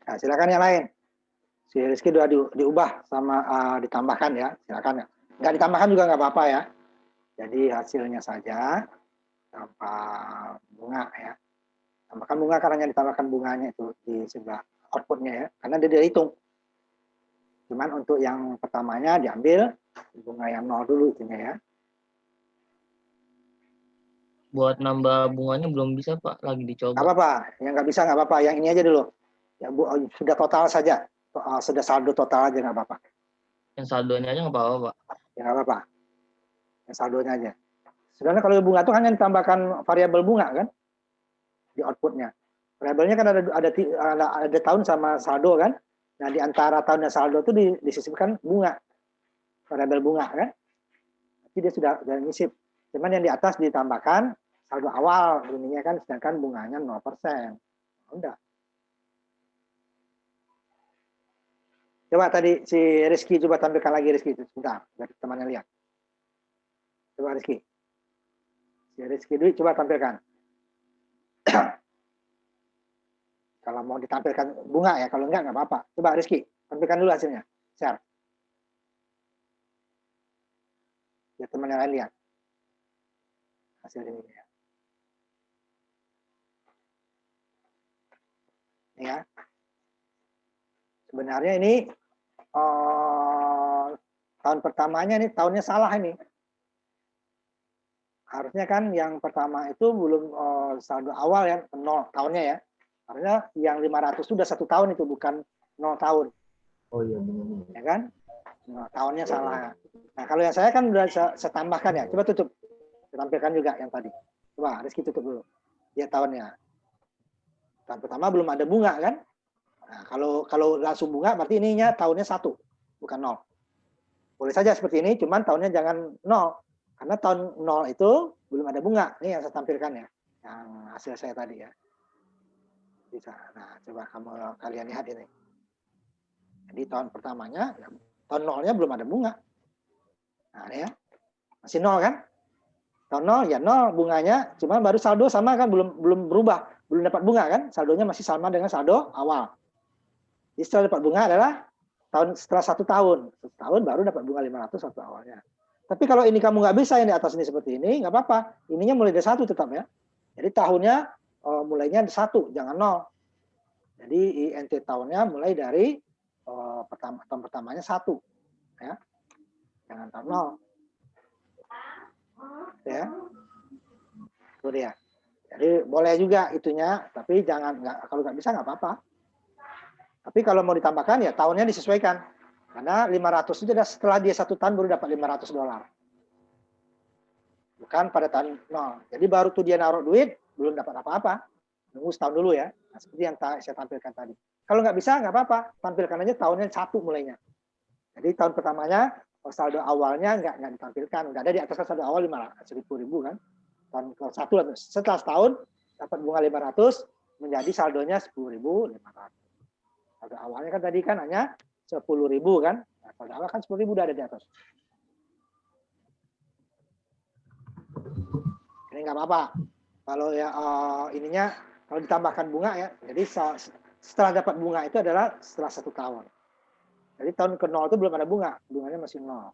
Nah, silakan yang lain. Si Rizky sudah diubah sama ditambahkan ya, silakan. Nggak ditambahkan juga nggak apa-apa ya. Jadi hasilnya saja tanpa bunga ya. Tambahkan bunga karena ditambahkan bunganya itu di sebelah outputnya ya, karena dia dihitung. Cuman untuk yang pertamanya diambil bunga yang 0 dulu itunya ya. Buat nambah bunganya belum bisa Pak, lagi dicoba. Nggak apa-apa, yang nggak bisa nggak apa-apa, yang ini aja dulu. Ya Bu, sudah total saja, sudah saldo total aja nggak apa-apa. Yang saldonya aja nggak apa-apa Pak. Ya nggak apa-apa, yang saldonya aja. Sebenarnya kalau bunga itu hanya ditambahkan variabel bunga kan di outputnya. Variabelnya kan ada tahun sama saldo kan. Nah di antara tahun dan saldo itu disisipkan bunga, variabel bunga kan. Jadi dia sudah nyisip. Cuman yang di atas ditambahkan saldo awal ininya kan, sedangkan bunganya 0%. Udah. Coba tadi si Rizky coba tampilkan lagi Rizky itu sebentar, biar temannya lihat. Coba Rizky. Si Rizky dulu coba tampilkan. Kalau mau ditampilkan bunga ya, kalau enggak nggak apa-apa. Coba Rizky, tampilkan dulu hasilnya. Share. Biar teman yang lain lihat. Hasil ini ya. Ini ya. Sebenarnya ini tahun pertamanya ini tahunnya salah ini. Harusnya kan yang pertama itu belum saldo awal ya, 0 tahunnya ya. Harusnya yang 500 sudah 1 tahun itu, bukan 0 tahun. Oh iya benar. Ya kan? Nah, tahunnya salah. Nah, kalau yang saya kan udah saya tambahkan ya. Coba tutup. Saya tampilkan juga yang tadi. Coba Rizky tutup dulu. Lihat tahunnya. Tahun pertama belum ada bunga kan? Nah, kalau langsung bunga berarti ininya tahunnya 1, bukan 0. Boleh saja seperti ini, cuman tahunnya jangan 0. Karena tahun 0 itu belum ada bunga. Ini yang saya tampilkan ya. Yang hasil saya tadi ya. Bisa. Nah, coba kalian lihat ini. Jadi tahun pertamanya, tahun 0-nya belum ada bunga. Nah, ini ya. Masih 0 kan? Tahun 0 ya 0 bunganya, cuman baru saldo sama kan, belum berubah, belum dapat bunga kan? Saldonya masih sama dengan saldo awal. Jadi setelah dapat bunga adalah setelah 1 tahun. 1 tahun baru dapat bunga 500 waktu awalnya. Tapi kalau ini kamu nggak bisa yang di atas ini seperti ini, nggak apa-apa. Ininya mulai dari 1 tetap ya. Jadi tahunnya mulainya 1, jangan 0. Jadi INT tahunnya mulai dari tahun pertamanya 1. Ya. Jangan tahun 0. Ya. Itu dia. Jadi boleh juga itunya, tapi jangan kalau nggak bisa nggak apa-apa. Tapi kalau mau ditambahkan ya tahunnya disesuaikan. Karena 500 itu setelah dia 1 tahun baru dapat $500. Bukan pada tahun 0. Jadi baru tuh dia naruh duit, belum dapat apa-apa. Nunggu setahun dulu ya. Nah, seperti yang saya tampilkan tadi. Kalau nggak bisa, nggak apa-apa. Tampilkan aja tahunnya 1 mulainya. Jadi tahun pertamanya, saldo awalnya nggak ditampilkan. Udah ada di atas saldo awal 1.000 kan. Tahun ke-1 setelah setahun, dapat bunga 500 menjadi saldonya 10.500. Saldo awalnya kan tadi kan hanya 10.000 kan. Nah, saldo awal kan 10.000 udah ada di atas. Ini nggak apa-apa. Kalau ya ininya kalau ditambahkan bunga ya. Jadi setelah dapat bunga itu adalah setelah 1 tahun. Jadi tahun ke-0 itu belum ada bunga, bunganya masih 0.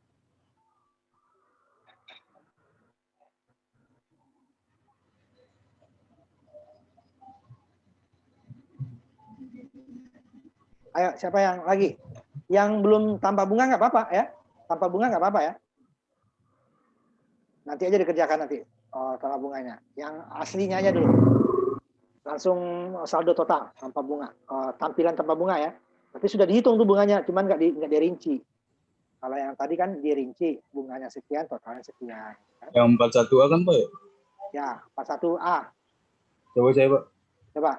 Ayo, siapa yang lagi? Yang belum tambah bunga nggak apa-apa ya. Tanpa bunga nggak apa-apa ya. Nanti aja dikerjakan nanti tambah bunganya. Yang aslinya aja dulu. Langsung saldo total tanpa bunga. Tampilan tanpa bunga ya. Tapi sudah dihitung tuh bunganya, cuman nggak dirinci. Kalau yang tadi kan dirinci, bunganya sekian, totalnya sekian. Yang 41A kan Pak ya? Ya, 41A. Coba saya Pak. Coba.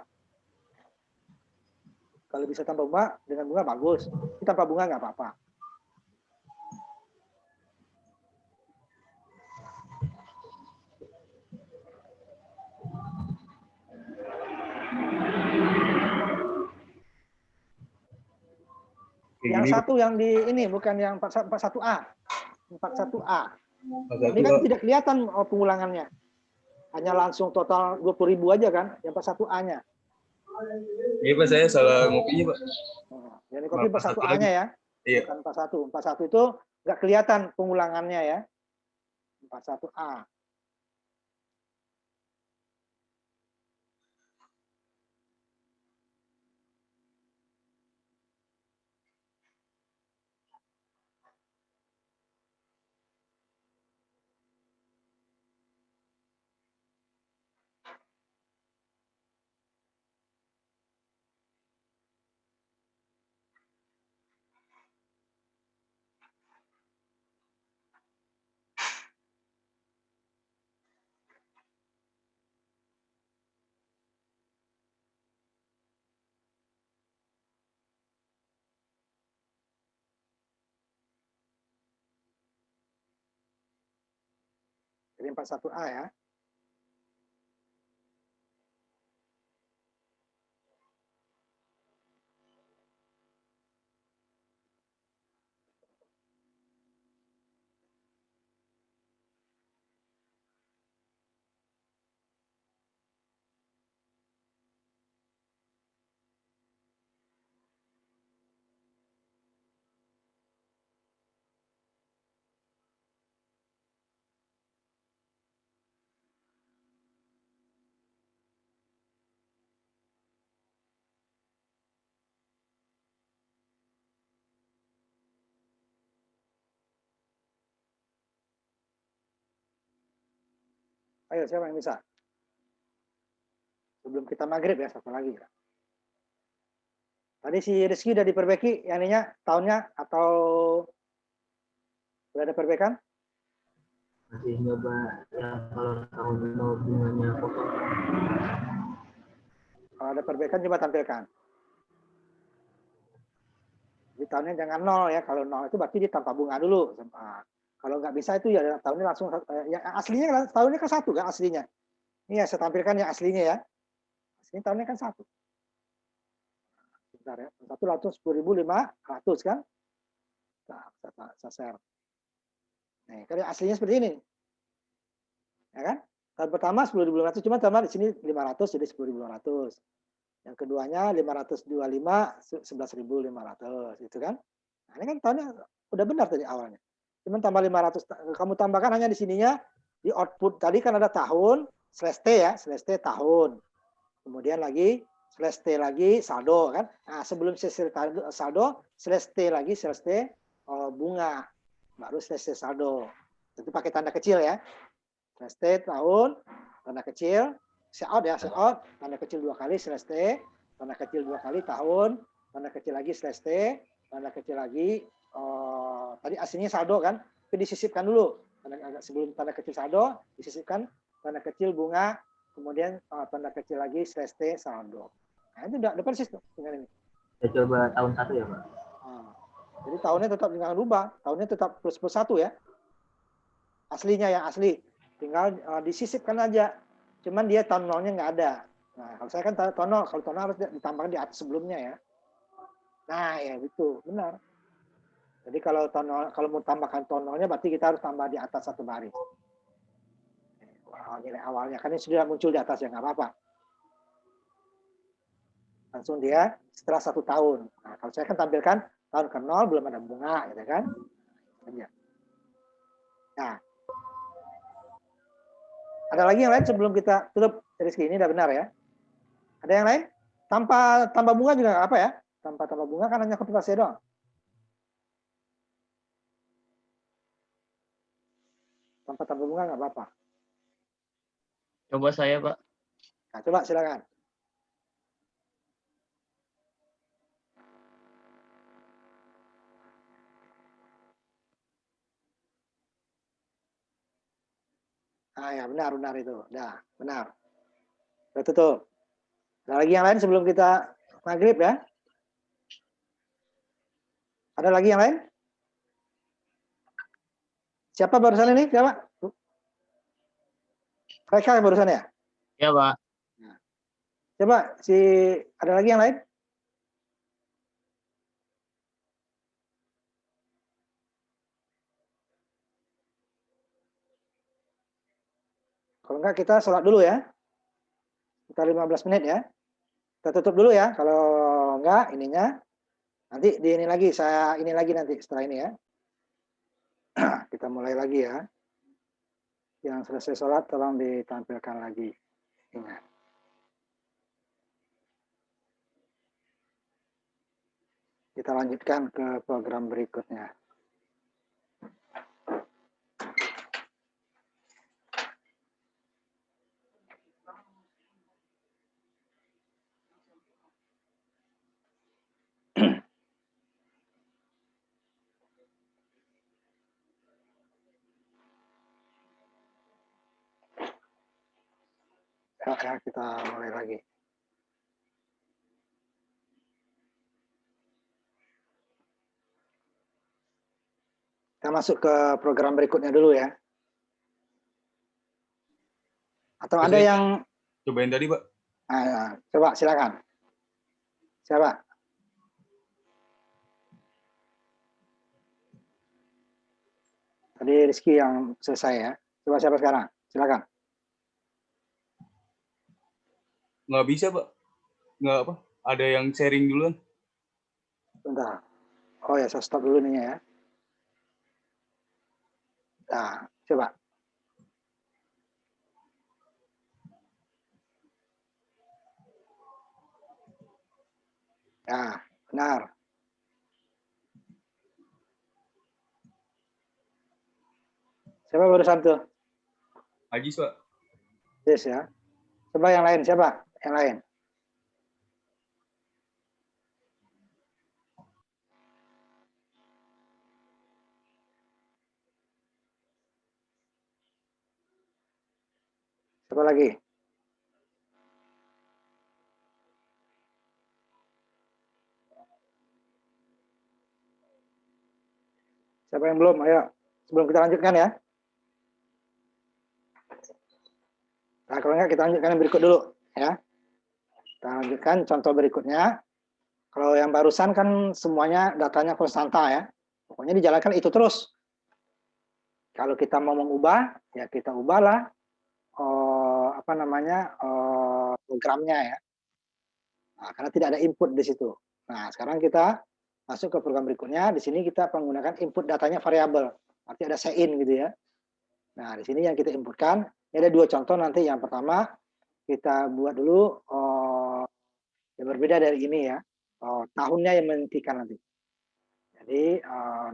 Kalau bisa tambah bunga, dengan bunga bagus. Tapi tanpa bunga nggak apa-apa. Yang satu yang di ini, bukan yang 41A. 41A. Ini kan tidak kelihatan pengulangannya. Hanya langsung total 20.000 aja kan, yang 41A-nya. Iya Pak, saya salah ngopinya Pak. Yang kopi 41A-nya ya. Iya. Bukan 41. 41 itu nggak kelihatan pengulangannya ya. 41A. Jadi 41A ya. Ayo, siapa yang bisa? Sebelum kita maghrib ya, satu lagi. Tadi si Rizky udah diperbaiki, yang ininya tahunnya atau sudah ada perbaikan? Masih nyoba yang kalau tahun bunganya kosong. Kalau ada perbaikan coba tampilkan. Jadi tahunnya jangan 0 ya. Kalau 0 itu berarti dia tanpa bunga dulu. Kalau nggak bisa itu ya tahunnya langsung ya aslinya tahunnya kan 1 kan aslinya. Ini ya saya tampilkan yang aslinya ya. Aslinya tahunnya kan 1. Bentar ya. 1 langsung 10.500 kan? Nah, saya share. Nih, kalau aslinya seperti ini. Ya kan? Tahun pertama 10.500 cuma tambah di sini 500 jadi 10.500. Yang keduanya 525 11.500 gitu kan. Nah, ini kan tahunnya udah benar tadi awalnya. Cuman tambah 500 kamu tambahkan hanya di sininya di output tadi kan ada tahun slash T ya, slash T tahun. Kemudian lagi slash T lagi saldo kan. Nah, sebelum slash saldo slash T lagi slash T bunga. Baru slash T saldo. Itu pakai tanda kecil ya. Slash T tahun, tanda kecil, out ya, out, tanda kecil 2 kali slash T, tanda kecil 2 kali tahun, tanda kecil lagi slash T, tanda kecil lagi tadi aslinya saldo kan, tapi disisipkan dulu. Sebelum tanda kecil saldo, disisipkan tanda kecil bunga, kemudian tanda kecil lagi slash T saldo. Nah, itu udah persis tuh dengan ini. Saya coba tahun 1 ya Pak. Jadi tahunnya tetap jangan rubah, tahunnya tetap plus 1 ya. Aslinya yang asli. Tinggal disisipkan aja cuman dia tahun nolnya nggak ada. Nah, kalau saya kan tahun nol, kalau tahun nol harus ditambahkan di atas sebelumnya ya. Nah, ya itu benar. Jadi kalau tahun nol, kalau mau tambahkan tahun nolnya berarti kita harus tambah di atas satu baris. Nilai awalnya kan ini sudah muncul di atas ya, nggak apa-apa. Langsung dia setelah 1 tahun. Nah, kalau saya kan tampilkan tahun ke 0 belum ada bunga, gitu kan? Nah, ada lagi yang lain sebelum kita tutup Rizky, ini udah benar ya? Ada yang lain? Tanpa tambah bunga juga nggak apa ya? Tanpa tambah bunga kan hanya komputasi doang. Tanpa tambah bunga nggak apa-apa. Coba saya, Pak. Nah, coba silakan. Ah ya, benar itu. Nah, benar. Udah tutup. Ada lagi yang lain sebelum kita maghrib ya? Ada lagi yang lain? Siapa barusan ini? Siapa? Mereka yang barusan ya? Ya, Pak. Coba ada lagi yang lain? Kalau enggak kita sholat dulu ya. Kita 15 menit ya. Kita tutup dulu ya. Kalau enggak ininya nanti di ini lagi, saya ini lagi nanti setelah ini ya. Kita mulai lagi ya. Yang selesai sholat tolong ditampilkan lagi. Ingat. Kita lanjutkan ke program berikutnya. Ya, kita mulai lagi. Kita masuk ke program berikutnya dulu ya. Atau ada yang cobain tadi, Pak. Nah, coba silakan. Siapa? Tadi Rizky yang selesai ya. Coba siapa sekarang? Silakan. Nggak bisa, Pak. Nggak apa. Ada yang sharing duluan. Bentar. Oh ya, saya stop dulu nih ya. Nah, coba. Ya, benar. Siapa barusan tuh? Ajis, Pak. Yes ya. Coba yang lain, siapa? Yang lain. Siapa lagi? Siapa yang belum? Ayo, sebelum kita lanjutkan ya. Nah, kalau enggak kita lanjutkan yang berikut dulu ya. Kita lanjutkan contoh berikutnya. Kalau yang barusan kan semuanya datanya konstanta ya. Pokoknya dijalankan itu terus. Kalau kita mau mengubah, ya kita ubahlah programnya ya. Nah, karena tidak ada input di situ. Nah, sekarang kita masuk ke program berikutnya. Di sini kita menggunakan input datanya variabel. Artinya ada sein gitu ya. Nah, di sini yang kita inputkan, ini ada 2 contoh nanti. Yang pertama, kita buat dulu yang berbeda dari ini ya. Tahunnya yang menentukan nanti. Jadi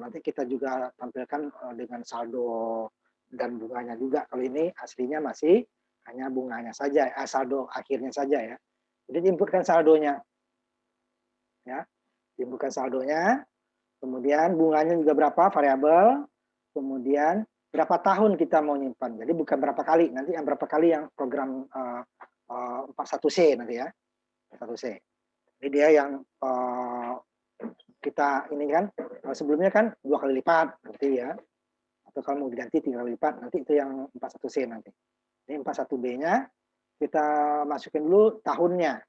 nanti kita juga tampilkan dengan saldo dan bunganya juga. Kalau ini aslinya masih hanya bunganya saja, saldo akhirnya saja ya. Jadi diinputkan saldonya, ya, diinputkan saldonya. Kemudian bunganya juga berapa variabel. Kemudian berapa tahun kita mau nyimpan. Jadi bukan berapa kali, nanti yang berapa kali yang program 41C nanti ya, 41C. Ini dia yang kita ini kan sebelumnya kan 2 kali lipat nanti ya, atau kalau mau diganti 3 kali lipat nanti itu yang 41C nanti. Ini 41B-nya kita masukin dulu tahunnya.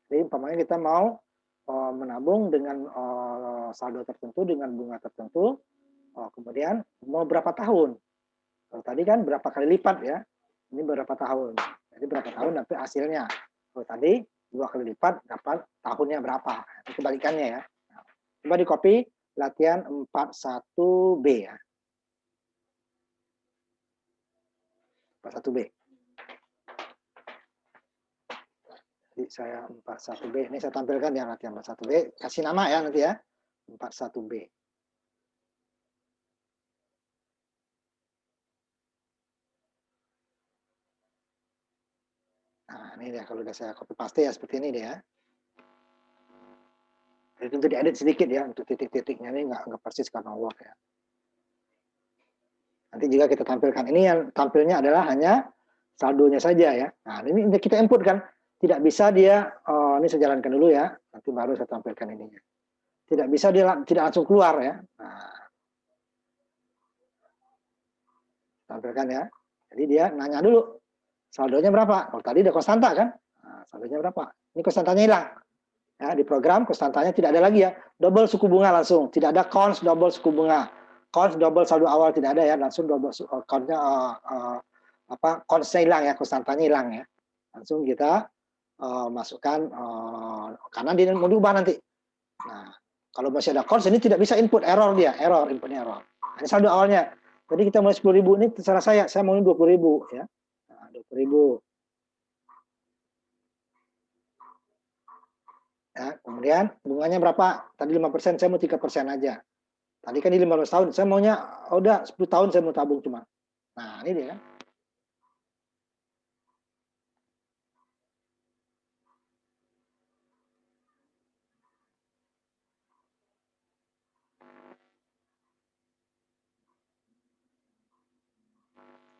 Jadi umpamanya kita mau menabung dengan saldo tertentu dengan bunga tertentu, kemudian mau berapa tahun? Kalau tadi kan berapa kali lipat ya, ini berapa tahun? Jadi berapa tahun nanti hasilnya? Kalau tadi 2 kali lipat dapat tahunnya berapa? Itu kebalikannya ya. Coba di copy latihan 41B ya. 41B. Jadi saya 41B, ini saya tampilkan ya latihan 41B, kasih nama ya nanti ya, 41B. Nah ini dia, kalau udah saya copy paste ya seperti ini dia. Jadi untuk diedit sedikit ya, untuk titik-titiknya ini nggak persis karena Word ya. Nanti juga kita tampilkan, ini yang tampilnya adalah hanya saldonya saja ya. Nah ini kita input kan, tidak bisa dia, ini saya jalankan dulu ya, nanti baru saya tampilkan ininya. Tidak bisa dia tidak langsung keluar ya. Nah, tampilkan ya. Jadi dia nanya dulu, saldonya berapa? Kalau tadi ada konstanta kan, nah, saldonya berapa? Ini konstantanya hilang. Ya, di program konstantanya tidak ada lagi ya, double suku bunga langsung, tidak ada cons double suku bunga, cons double saldo awal tidak ada ya, langsung double consnya consnya hilang ya, konstantanya hilang ya, langsung kita masukkan karena dia mau diubah nanti. Nah kalau masih ada cons ini tidak bisa input, error dia, inputnya error. Ini saldo awalnya, jadi kita mulai 10.000 ini terserah saya mau 20.000 ya, nah, 20.000. Ya, kemudian bunganya berapa? Tadi 5%, saya mau 3% aja. Tadi kan di 15 tahun, saya maunya udah 10 tahun saya mau tabung cuma. Nah, ini dia kan.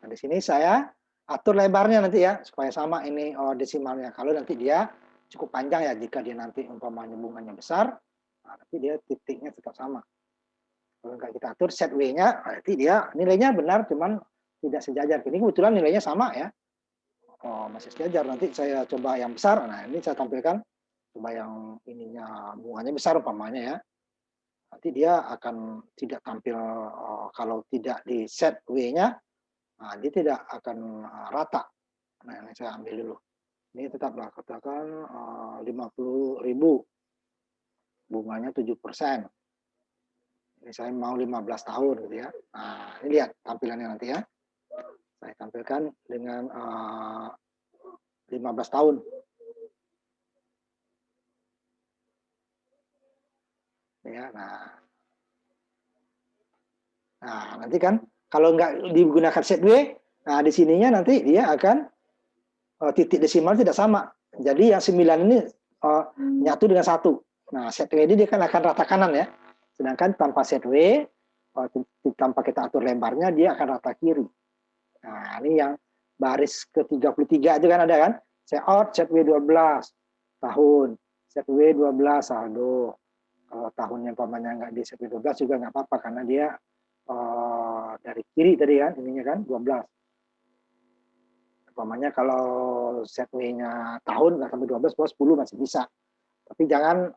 Nah, di sini saya atur lebarnya nanti ya, supaya sama ini desimalnya. Kalau nanti dia cukup panjang ya, jika dia nanti umpamanya bunganya besar, nah, nanti dia titiknya tetap sama. Kalau nggak kita atur set W-nya, berarti dia nilainya benar, cuman tidak sejajar. Ini kebetulan nilainya sama ya. Masih sejajar. Nanti saya coba yang besar. Nah, ini saya tampilkan. Coba yang ininya bunganya besar umpamanya ya. Nanti dia akan tidak tampil kalau tidak di set W-nya, nah, dia tidak akan rata. Nah, ini saya ambil dulu. Ini tetaplah katakan 50.000, bunganya 7%. Ini saya mau 15 tahun gitu ya. Nah, ini lihat tampilannya nanti ya. Saya tampilkan dengan 15 tahun. Ya, nah nanti kan kalau nggak digunakan set W, nah di sininya nanti dia akan titik desimal tidak sama. Jadi yang 9 ini nyatu dengan 1. Nah, set W ini dia kan akan rata kanan ya. Sedangkan tanpa set W, tanpa kita atur lebarnya, dia akan rata kiri. Nah, ini yang baris ke-33 itu kan ada kan? Set out, set W 12 tahun, set W 12 saldo. Kalau tahunnya umpamanya nggak di set W 12 juga nggak apa-apa, karena dia dari kiri tadi kan, ininya kan 12. Umpamanya kalau set W-nya tahun nggak sampai 12, bawah 10 masih bisa. Tapi jangan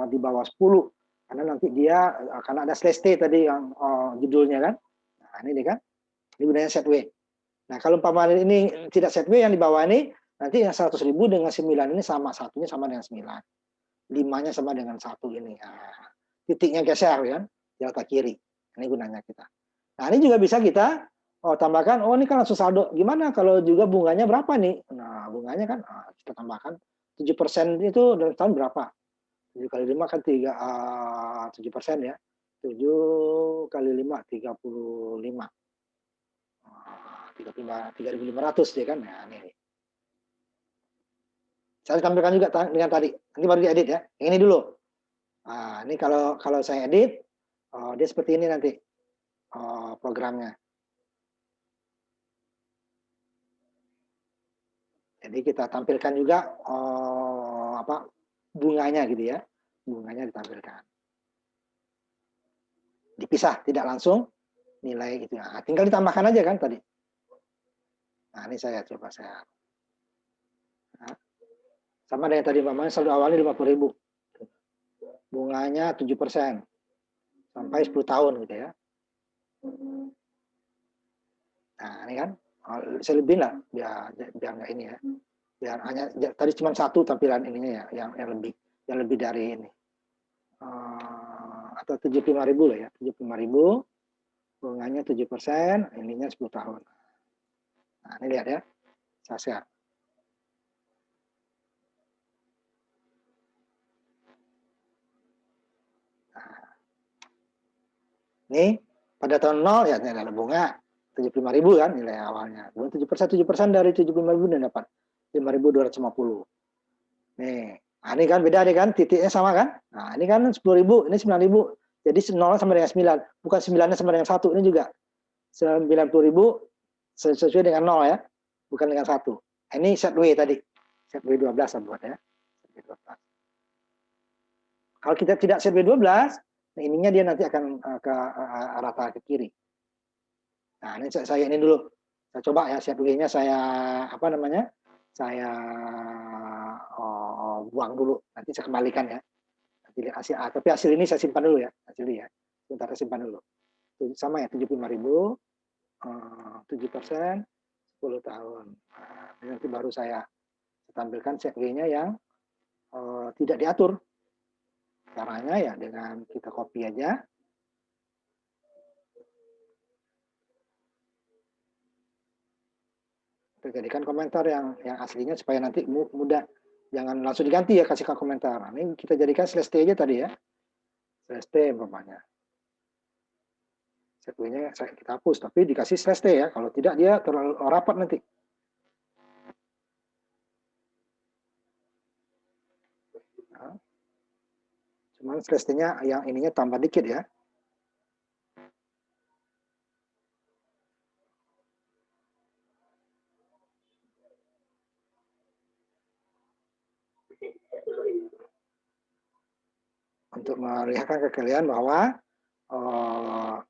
di bawah 10, karena nanti dia akan ada slash T tadi yang judulnya kan. Nah, ini kan. Ini gunanya set W. Nah, kalau umpamanya ini tidak set W yang di bawah ini, nanti yang 100.000 dengan 9 ini sama, satunya sama dengan 9. 5-nya sama dengan 1 ini. Nah, titiknya geser kan, di otak kiri. Ini gunanya kita. Nah, ini juga bisa kita tambahkan, ini kan langsung saldo. Gimana kalau juga bunganya berapa nih? Nah, bunganya kan kita tambahkan 7% itu dalam tahun berapa? 7 kali 5 kan 7% ya. 7 kali 5, 35. 3.500 ya kan. Nah, ini. Saya tampilkan juga dengan tadi. Nanti baru diedit ya. Yang ini dulu. Nah, ini kalau saya edit, dia seperti ini nanti programnya. Jadi kita tampilkan juga bunganya gitu ya. Bunganya ditampilkan. Dipisah, tidak langsung nilai gitu ya. Tinggal ditambahkan aja kan tadi. Nah, ini saya coba saya. Nah, sama dengan tadi Pak, saldo awalnya 50.000. Bunganya 7% sampai 10 tahun gitu ya. Nah, ini kan saya lebih lah biar nggak ini ya. Biar hanya tadi cuma satu tampilan ininya ya, yang lebih dari ini. Atau 75.000 lah ya, 75.000, bunganya 7%, ininya 10 tahun. Nah, ini lihat ya, saya share. Nah, ini pada tahun 0 ya nilai bunga 75.000 kan nilai awalnya. 7% dari 75.000 dan dapat 5.250. Nih, nah ini kan beda nih kan, titiknya sama kan? Nah, ini kan 10.000, ini 9.000. Jadi 0 sama dengan 9, bukan 9-nya sama dengan 1. Ini juga 90.000 sesuai dengan 0 ya, bukan dengan 1. Ini set W tadi. Set W12 saya buat ya. Kalau kita tidak set W12, nah ininya dia nanti akan ke rata ke kiri. Nah, ini saya ini dulu. Saya coba ya set W-nya saya apa namanya? Saya buang dulu. Nanti saya kembalikan ya. Nanti lihat hasil A. Tapi hasil ini saya simpan dulu ya. Hasil ini ya. Sebentar saya simpan dulu. Sama ya 75.000, 7%, 10 tahun. Nah, nanti baru saya tampilkan set W-nya yang tidak diatur. Caranya ya dengan kita copy aja. Kita jadikan komentar yang aslinya supaya nanti mudah. Jangan langsung diganti ya, kasihkan komentar. Nah, ini kita jadikan slash T aja tadi ya. Slash T umpamanya. Set W-nya kita hapus, tapi dikasih slash T ya. Kalau tidak dia terlalu rapat nanti. Nah, cuman slash T-nya yang ininya tambah dikit ya. Untuk melihatkan ke kalian bahwa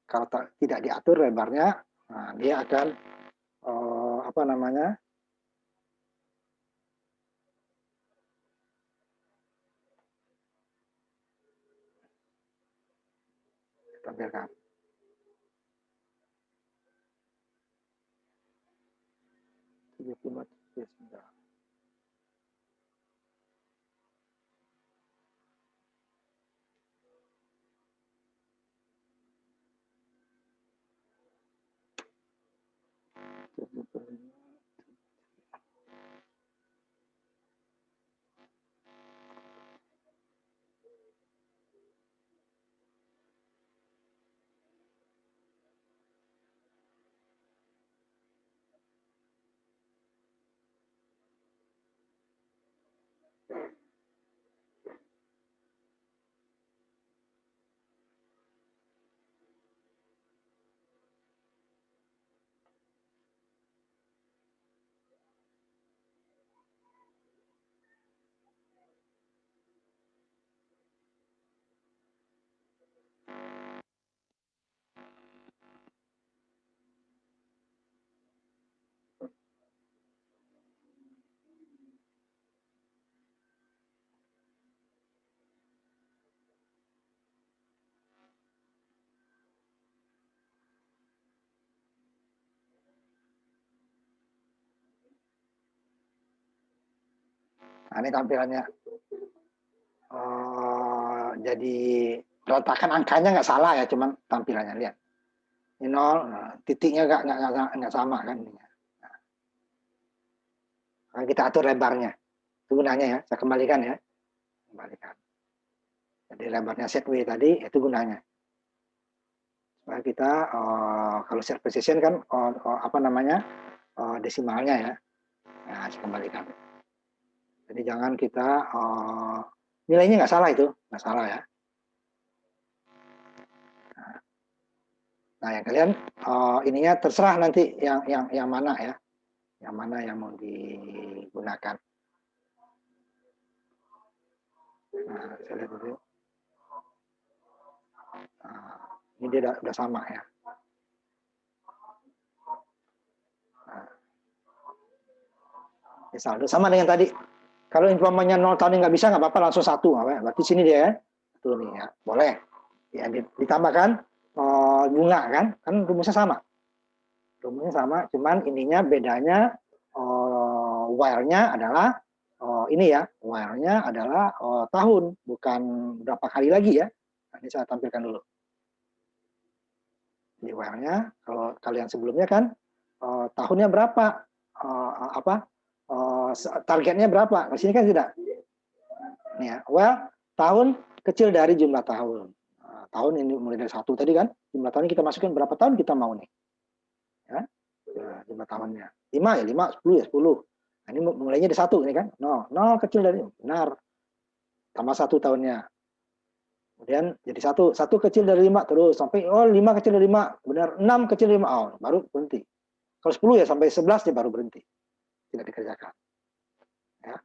kalau tidak diatur lebarnya, nah, dia akan apa namanya? Tampilkan. Nah, ini tampilannya. Jadi ratakan angkanya nggak salah ya, cuman tampilannya lihat. Ini 0, nah, titiknya nggak sama kan. Nah, kita atur lebarnya. Itu gunanya ya, saya kembalikan ya. Kembalikan. Jadi lebarnya set W tadi, itu gunanya. Supaya kita, kalau set precision kan, apa namanya, desimalnya ya. Nah, saya kembalikan. Jadi jangan kita, nilainya nggak salah itu, nggak salah ya. Nah, yang kalian ininya terserah nanti yang mana ya, yang mana yang mau digunakan. Nah, saya lihat dulu. Nah, ini dia udah sama ya. Nah, Ya, saldo sama dengan tadi. Kalau umpamanya 0 tahun nggak bisa, nggak apa-apa, langsung 1. Berarti sini dia ya. Tuh nih ya, boleh. Ya, ditambahkan bunga kan rumusnya sama. Rumusnya sama, cuman ininya bedanya while-nya adalah ini ya, while-nya adalah tahun, bukan berapa kali lagi ya. Nah, ini saya tampilkan dulu. Di while-nya, kalau yang sebelumnya kan tahunnya berapa, targetnya berapa. Di sini kan tidak. Nih ya, well, tahun kecil dari jumlah tahun. Tahun ini mulai dari 1 tadi kan, jumlah tahun kita masukkan berapa tahun kita mau nih. Ya, jumlah tahunnya 5 ya 5, 10 ya 10. Nah, ini mulainya dari 1 ini kan, 0 kecil dari, benar, tambah 1 tahunnya, kemudian jadi 1 kecil dari 5 terus sampai 5 kecil dari 5, benar, 6 kecil dari 5, baru berhenti. Kalau 10 ya sampai 11 dia baru berhenti, tidak dikerjakan ya.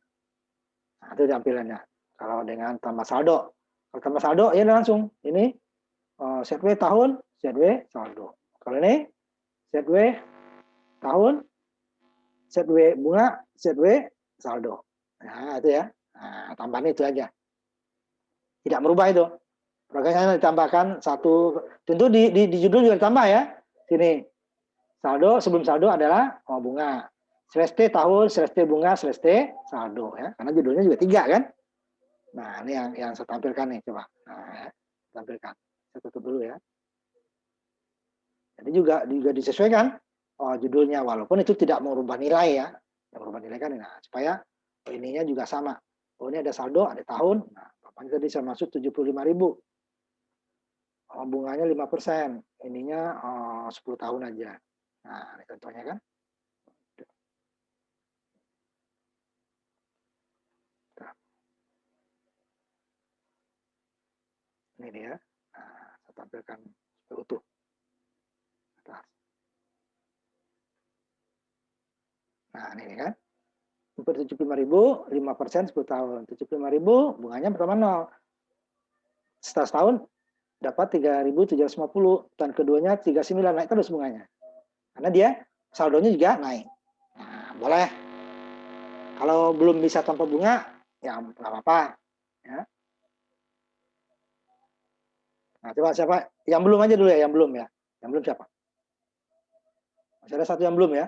Nah, itu tampilannya. Kalau dengan tambah saldo, kalau tambah saldo ya langsung ini set W tahun, set W saldo. Kalau ini set W tahun, set W bunga, set W saldo. Nah, itu ya. Nah, tambahan itu aja. Tidak merubah itu. Programnya ditambahkan satu, tentu di judul juga ditambah ya. Sini. Saldo, sebelum saldo adalah bunga. Slash T tahun, slash T bunga, slash T saldo ya. Karena judulnya juga 3 kan. Nah, ini yang saya tampilkan nih, coba. Nah, tampilkan. Saya tutup dulu ya. Jadi juga disesuaikan judulnya, walaupun itu tidak merubah nilai ya. Yang merubah nilai kan, nah, supaya ininya juga sama. Ini ada saldo, ada tahun. Nah, Bapak tadi saya masuk 75.000. Bunganya 5%. Ininya 10 tahun aja. Nah, ini contohnya kan. Ini dia. Nah, saya tampilkan utuh. Atas. Nah, ini kan. 75.000, 5%, 10 tahun. 75.000, bunganya pertama 0. Setelah setahun, dapat 3.750. Tahun keduanya 39, naik terus bunganya. Karena dia saldonya juga naik. Nah, boleh. Kalau belum bisa tanpa bunga, ya nggak apa-apa. Ya. Nah, coba siapa? Yang belum aja dulu ya, yang belum ya. Yang belum siapa? Masih ada satu yang belum ya.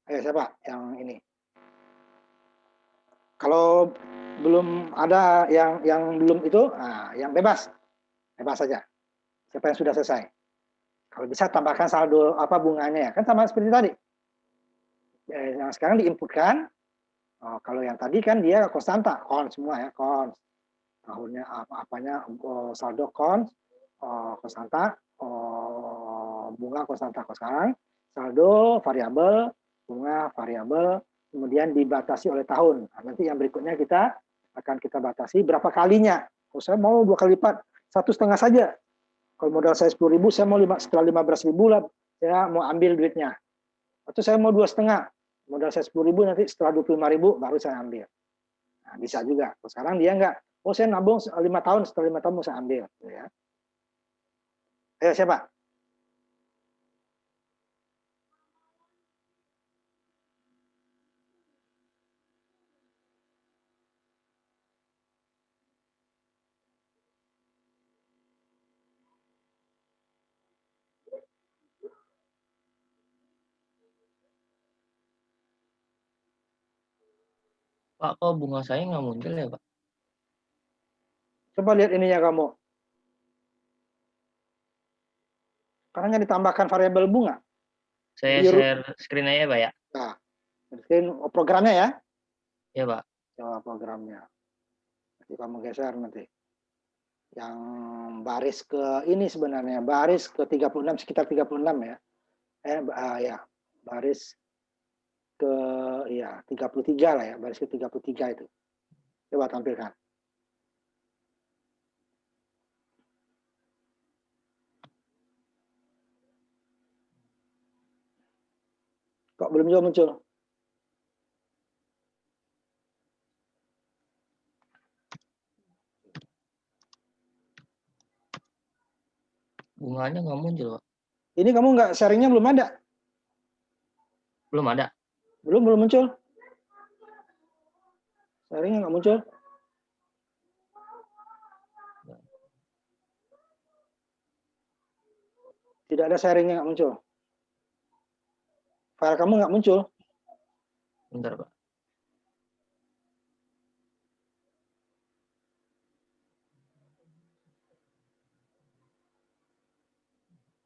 Ayo siapa yang ini? Kalau belum ada yang belum itu, yang bebas. Bebas saja. Siapa yang sudah selesai? Kalau bisa tambahkan saldo apa bunganya ya. Kan sama seperti tadi. Yang sekarang diinputkan. Kalau yang tadi kan dia konstanta, cons semua ya, cons. Tahunnya apanya saldo cons, konstanta, bunga konstanta. Kalau sekarang saldo variabel, bunga variabel, kemudian dibatasi oleh tahun. Nah, nanti yang berikutnya akan kita batasi berapa kalinya. Kalau saya mau 2 kali lipat, 1,5 saja. Kalau modal saya 10.000, saya mau setelah 15.000 lah, saya mau ambil duitnya. Atau saya mau 2,5, modal saya 10.000, nanti setelah 25.000 baru saya ambil. Nah, bisa juga. Kalau sekarang dia enggak, saya nabung 5 tahun, setelah 5 tahun mau saya ambil. Ya. Ayo siapa? Pak, kok bunga saya nggak muncul ya, Pak? Coba lihat ininya kamu. Karena ditambahkan variabel bunga. Saya share screen aja, Pak ya. Nah, screen programnya ya. Ya, Pak. Coba programnya. Nanti kamu geser nanti. Yang baris ke ini sebenarnya, baris ke 36, sekitar 36 ya. Ya, baris ke ya 33 lah ya, baris ke 33 itu. Coba tampilkan. Kok belum juga muncul? Bunganya nggak muncul, Pak. Ini kamu nggak sharingnya belum ada? Belum ada. Belum muncul. Sharingnya nggak muncul. Tidak ada sharingnya nggak muncul. File kamu nggak muncul. Bentar, Pak.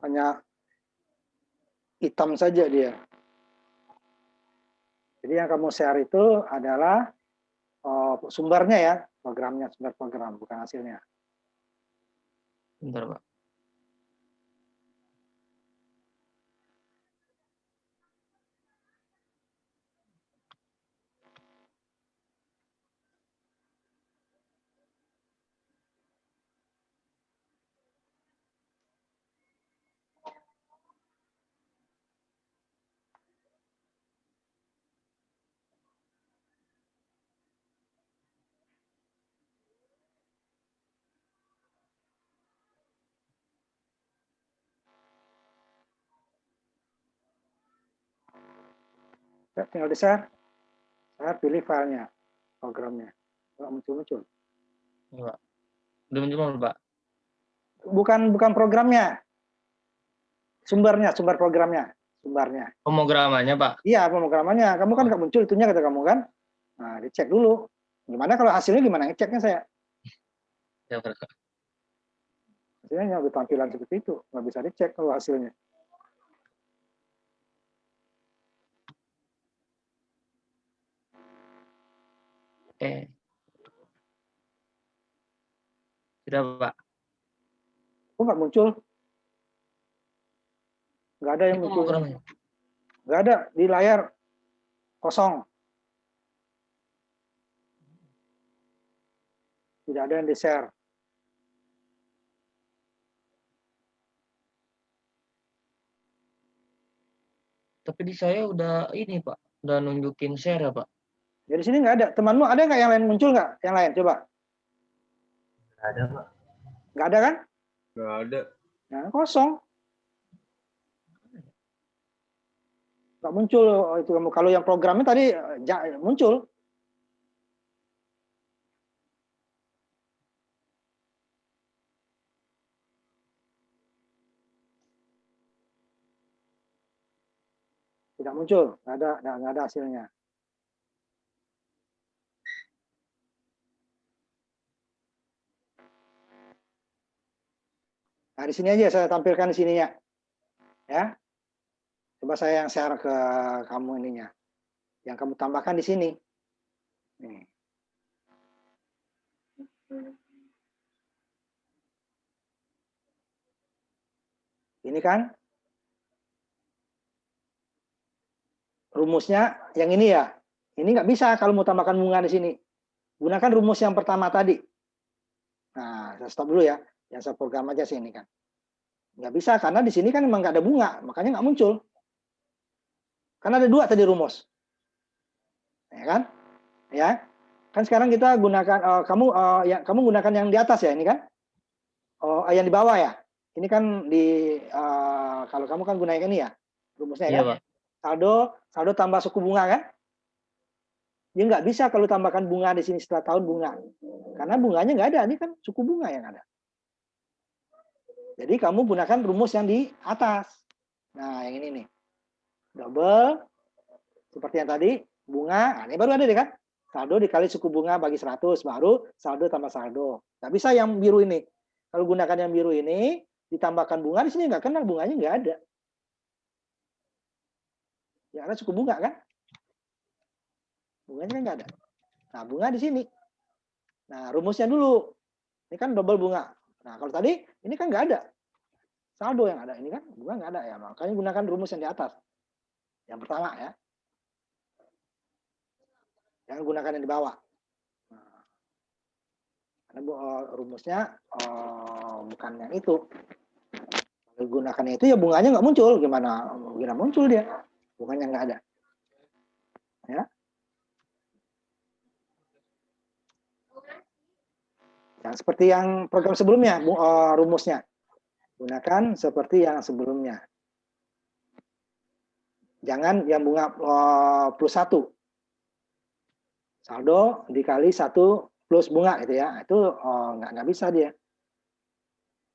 Hanya hitam saja dia. Jadi yang kamu share itu adalah sumbernya ya, programnya, sumber program, bukan hasilnya. Bentar, Pak. Ya, tinggal di share. Saya pilih filenya, programnya. Nggak muncul-muncul. Ini, Pak. Udah muncul belum, Pak? Bukan programnya. Sumbernya, sumber programnya. Sumbernya. Pemrogramannya, Pak. Iya, pemrogramannya. Kamu kan nggak muncul itunya kata kamu kan. Nah, dicek dulu. Gimana kalau hasilnya gimana? Ngeceknya saya. Ya, Pak. Hasilnya udah tampilan seperti itu. Nggak bisa dicek kalau hasilnya. Sudah, Pak. Kok nggak muncul? Nggak ada yang Ini muncul. pemrogramannya. Nggak ada. Di layar kosong. Tidak ada yang di-share. Tapi di saya udah ini, Pak. Udah nunjukin share ya, Pak. Jadi sini nggak ada. Temanmu ada nggak yang lain muncul nggak? Yang lain, coba. Nggak ada, Pak. Nggak ada kan? Nggak ada. Nah, kosong. Nggak muncul itu kamu. Kalau yang programnya tadi muncul. Tidak muncul, nggak ada hasilnya. Nah, di sini aja saya tampilkan di sininya. Ya. Coba saya yang share ke kamu ininya. Yang kamu tambahkan di sini. Nih. Ini kan rumusnya yang ini ya. Ini nggak bisa kalau mau tambahkan bunga di sini. Gunakan rumus yang pertama tadi. Nah, saya stop dulu ya. Yang saya program aja sih ini kan. Nggak bisa karena di sini kan memang nggak ada bunga, makanya nggak muncul. Karena ada dua tadi rumus. Ya kan? Ya. Kan sekarang kita gunakan kamu gunakan yang di atas ya ini kan? Oh, yang di bawah ya. Ini kan di kalau kamu kan gunakan ini ya. Rumusnya Iya, kan? Pak. Saldo tambah suku bunga kan? Dia nggak bisa kalau tambahkan bunga di sini setelah tahun bunga. Karena bunganya nggak ada, ini kan suku bunga yang ada. Jadi kamu gunakan rumus yang di atas. Nah, yang ini nih. Double, seperti yang tadi, bunga. Nah, ini baru ada deh kan? Saldo dikali suku bunga bagi 100, baru saldo tambah saldo. Nggak bisa yang biru ini. Kalau gunakan yang biru ini, ditambahkan bunga, di sini nggak kenal, bunganya nggak ada. Yang ada suku bunga kan? Bunganya kan nggak ada. Nah, bunga di sini. Nah, rumusnya dulu. Ini kan double bunga. Nah, kalau tadi, ini kan nggak ada. Saldo yang ada. Ini kan bunga nggak ada ya. Makanya gunakan rumus yang di atas. Yang pertama ya. Jangan gunakan yang di bawah. Nah, karena rumusnya bukan yang itu. Kalau gunakan itu ya bunganya nggak muncul. Gimana muncul dia? Bunganya nggak ada. Ya. Yang seperti yang program sebelumnya, rumusnya. Gunakan seperti yang sebelumnya. Jangan yang bunga plus 1. Saldo dikali 1 plus bunga gitu ya. Itu nggak bisa dia.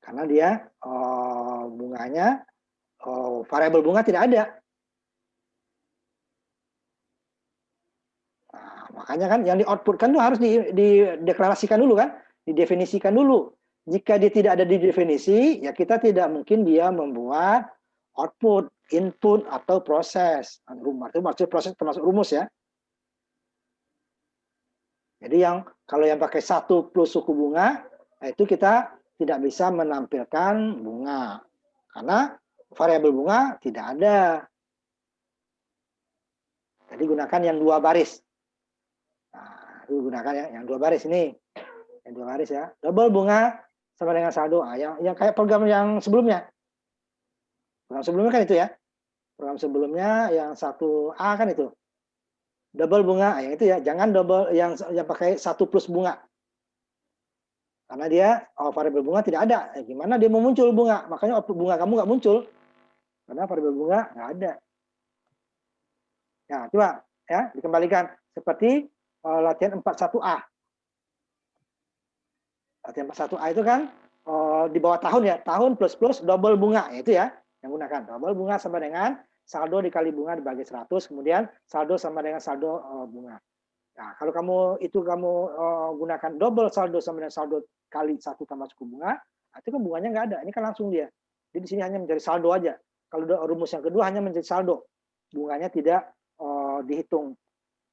Karena dia bunganya variabel bunga tidak ada. Nah, makanya kan yang di output kan itu harus dideklarasikan dulu kan, didefinisikan dulu. Jika dia tidak ada di definisi, ya kita tidak mungkin dia membuat output, input atau proses. Itu maksud proses termasuk rumus ya. Jadi kalau yang pakai 1 plus suku bunga, itu kita tidak bisa menampilkan bunga. Karena variabel bunga tidak ada. Jadi gunakan yang 2 baris. Nah, itu gunakan ya, yang 2 baris ini. Yang 2 baris ya. Double bunga sama dengan saldo. Yang kayak program yang sebelumnya. Program sebelumnya kan itu ya. Program sebelumnya yang 1A kan itu. Double bunga, yang itu ya. Jangan double yang pakai 1 plus bunga. Karena dia variabel bunga tidak ada. Gimana dia mau muncul bunga? Makanya output bunga kamu nggak muncul. Karena variabel bunga nggak ada. Nah, coba ya dikembalikan seperti latihan 41A. Latihan 41A itu kan di bawah tahun ya, tahun plus double bunga, itu ya yang gunakan. Double bunga sama dengan saldo dikali bunga dibagi 100, kemudian saldo sama dengan saldo bunga. Nah, kalau kamu gunakan double saldo sama dengan saldo kali 1 tambah suku bunga, itu kan bunganya nggak ada. Ini kan langsung dia. Jadi di sini hanya mencari saldo aja. Kalau rumus yang kedua hanya mencari saldo, bunganya tidak dihitung.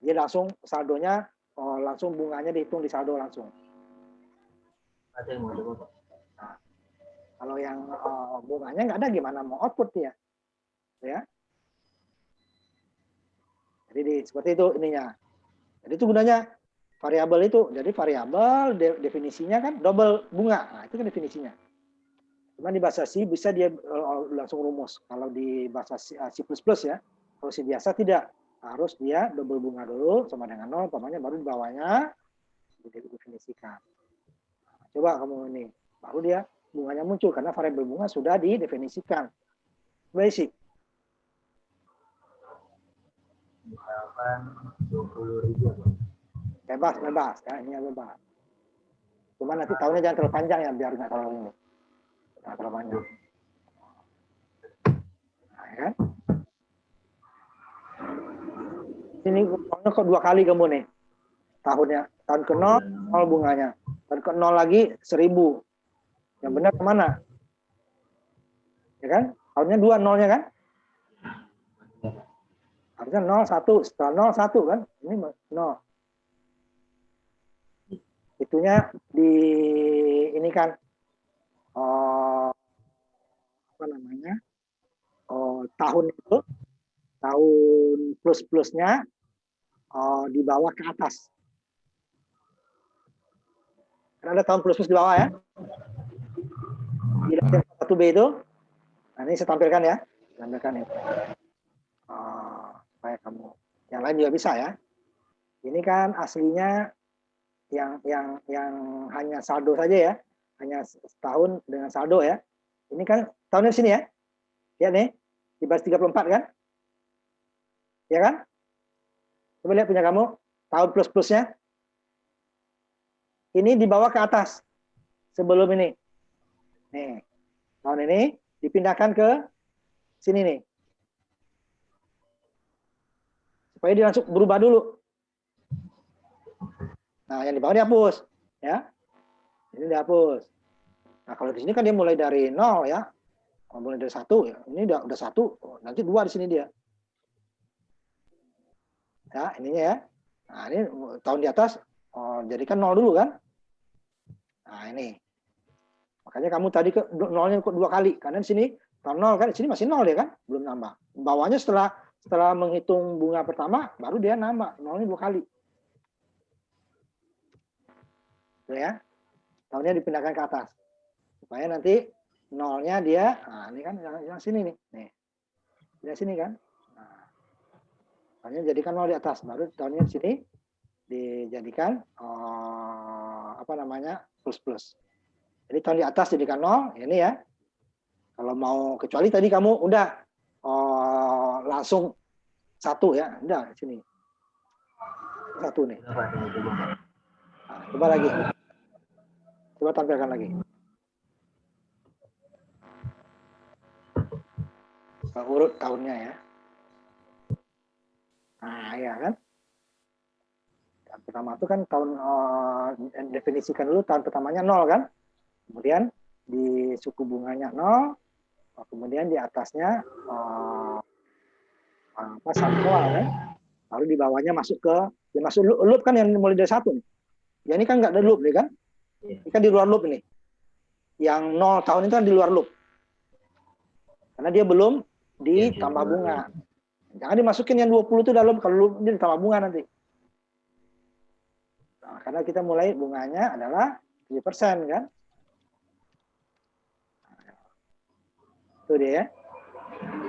Dia langsung saldonya langsung bunganya dihitung di saldo langsung. Nah, kalau yang bunganya nggak ada, gimana mau output dia? Ya. Jadi seperti itu ininya. Jadi itu gunanya variabel itu. Jadi variabel definisinya kan double bunga. Nah, itu kan definisinya. Cuma di bahasa C bisa dia langsung rumus. Kalau di bahasa C++ ya. Kalau C biasa tidak. Harus dia double bunga dulu sama dengan 0, umpamanya baru di bawahnya didefinisikan. Coba kamu ini, baru dia bunganya muncul karena variabel bunga sudah didefinisikan. Basic. Misalkan 20.000. Bebas ya, ini bebas. Cuma nanti tahunnya jangan terlalu panjang ya, biar nggak terlalu ini. Nggak terlalu panjang. Nah, ya kan? Ini kok 2 kali kamu nih. Tahunnya, tahun ke 0 bunganya. Tahun ke 0 lagi 1000. Yang benar kemana? Ya kan? Tahunnya 2 nolnya kan? Harusnya 0, 1. Setelah 0, 1 kan? Ini 0. Itunya di ini kan apa namanya? Tahun itu, tahun plus-plusnya di bawah ke atas. Karena ada tahun plus-plus di bawah ya. Di latihan 1B itu. Nah, ini saya tampilkan ya. Tampilkan itu. Supaya kamu. Yang lain juga bisa ya. Ini kan aslinya yang hanya saldo saja ya. Hanya setahun dengan saldo ya. Ini kan tahunnya sini ya. Lihat nih. Di baris 34 kan. Ya kan? Coba lihat punya kamu. Tahun plus-plusnya. Ini dibawa ke atas. Sebelum ini. Nih. Tahun ini dipindahkan ke sini nih. Supaya dia langsung berubah dulu. Nah, yang di bawah dihapus. Ya. Ini dihapus. Nah, kalau di sini kan dia mulai dari 0 ya. Mulai dari 1 ya. Ini udah 1, nanti 2 di sini dia. Ya, ininya ya. Nah, ini tahun di atas jadikan 0 dulu kan. Nah, ini. Makanya kamu tadi ke 0-nya kok 2 kali. Karena di sini tahun 0 kan, di sini masih 0 ya kan? Belum nambah. Bawahnya setelah menghitung bunga pertama, baru dia nambah. 0-nya 2 kali. Tuh ya. Tahunnya dipindahkan ke atas. Supaya nanti 0-nya dia, nah ini kan yang sini nih. Nih. Dari sini kan. Nah, tahunnya jadikan 0 di atas. Baru tahunnya di sini dijadikan apa namanya? Plus-plus. Jadi tahun di atas jadikan 0, ini ya. Kalau mau, kecuali tadi kamu udah langsung 1 ya. Udah sini. 1 nih. Coba saya coba, Pak. Nah, coba lagi. Coba tampilkan lagi. Urut tahunnya ya. Nah, ya kan? Yang pertama itu kan tahun definisikan dulu tahun pertamanya 0 kan? Kemudian di suku bunganya 0, kemudian di atasnya sampel kan? Lalu di bawahnya masuk ke masuk loop kan yang mulai dari 1 nih. Ya ini kan nggak ada loop nih kan? Ini kan di luar loop ini. Yang 0 tahun itu kan di luar loop. Karena dia belum ditambah bunga. Jangan dimasukin yang 20 itu dalam, kalau loop dia ditambah bunga nanti. Nah, karena kita mulai bunganya adalah 7% kan? Itu dia ya.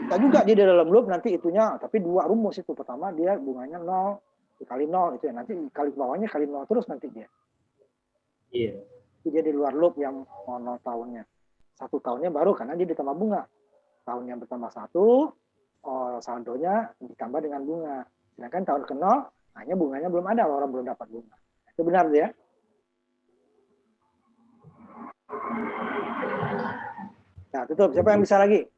Kita juga di dalam loop nanti itunya, tapi 2 rumus itu. Pertama dia bunganya 0, dikali 0 itu ya. Nanti kali bawahnya kali 0 terus nanti dia. Iya. Jadi dia di luar loop yang 0 tahunnya. 1 tahunnya baru karena dia ditambah bunga. Tahunnya bertambah 1, saldonya ditambah dengan bunga. Sedangkan tahun ke 0 hanya bunganya belum ada, orang belum dapat bunga. Itu benar ya? Nah, tutup. Siapa yang bisa lagi?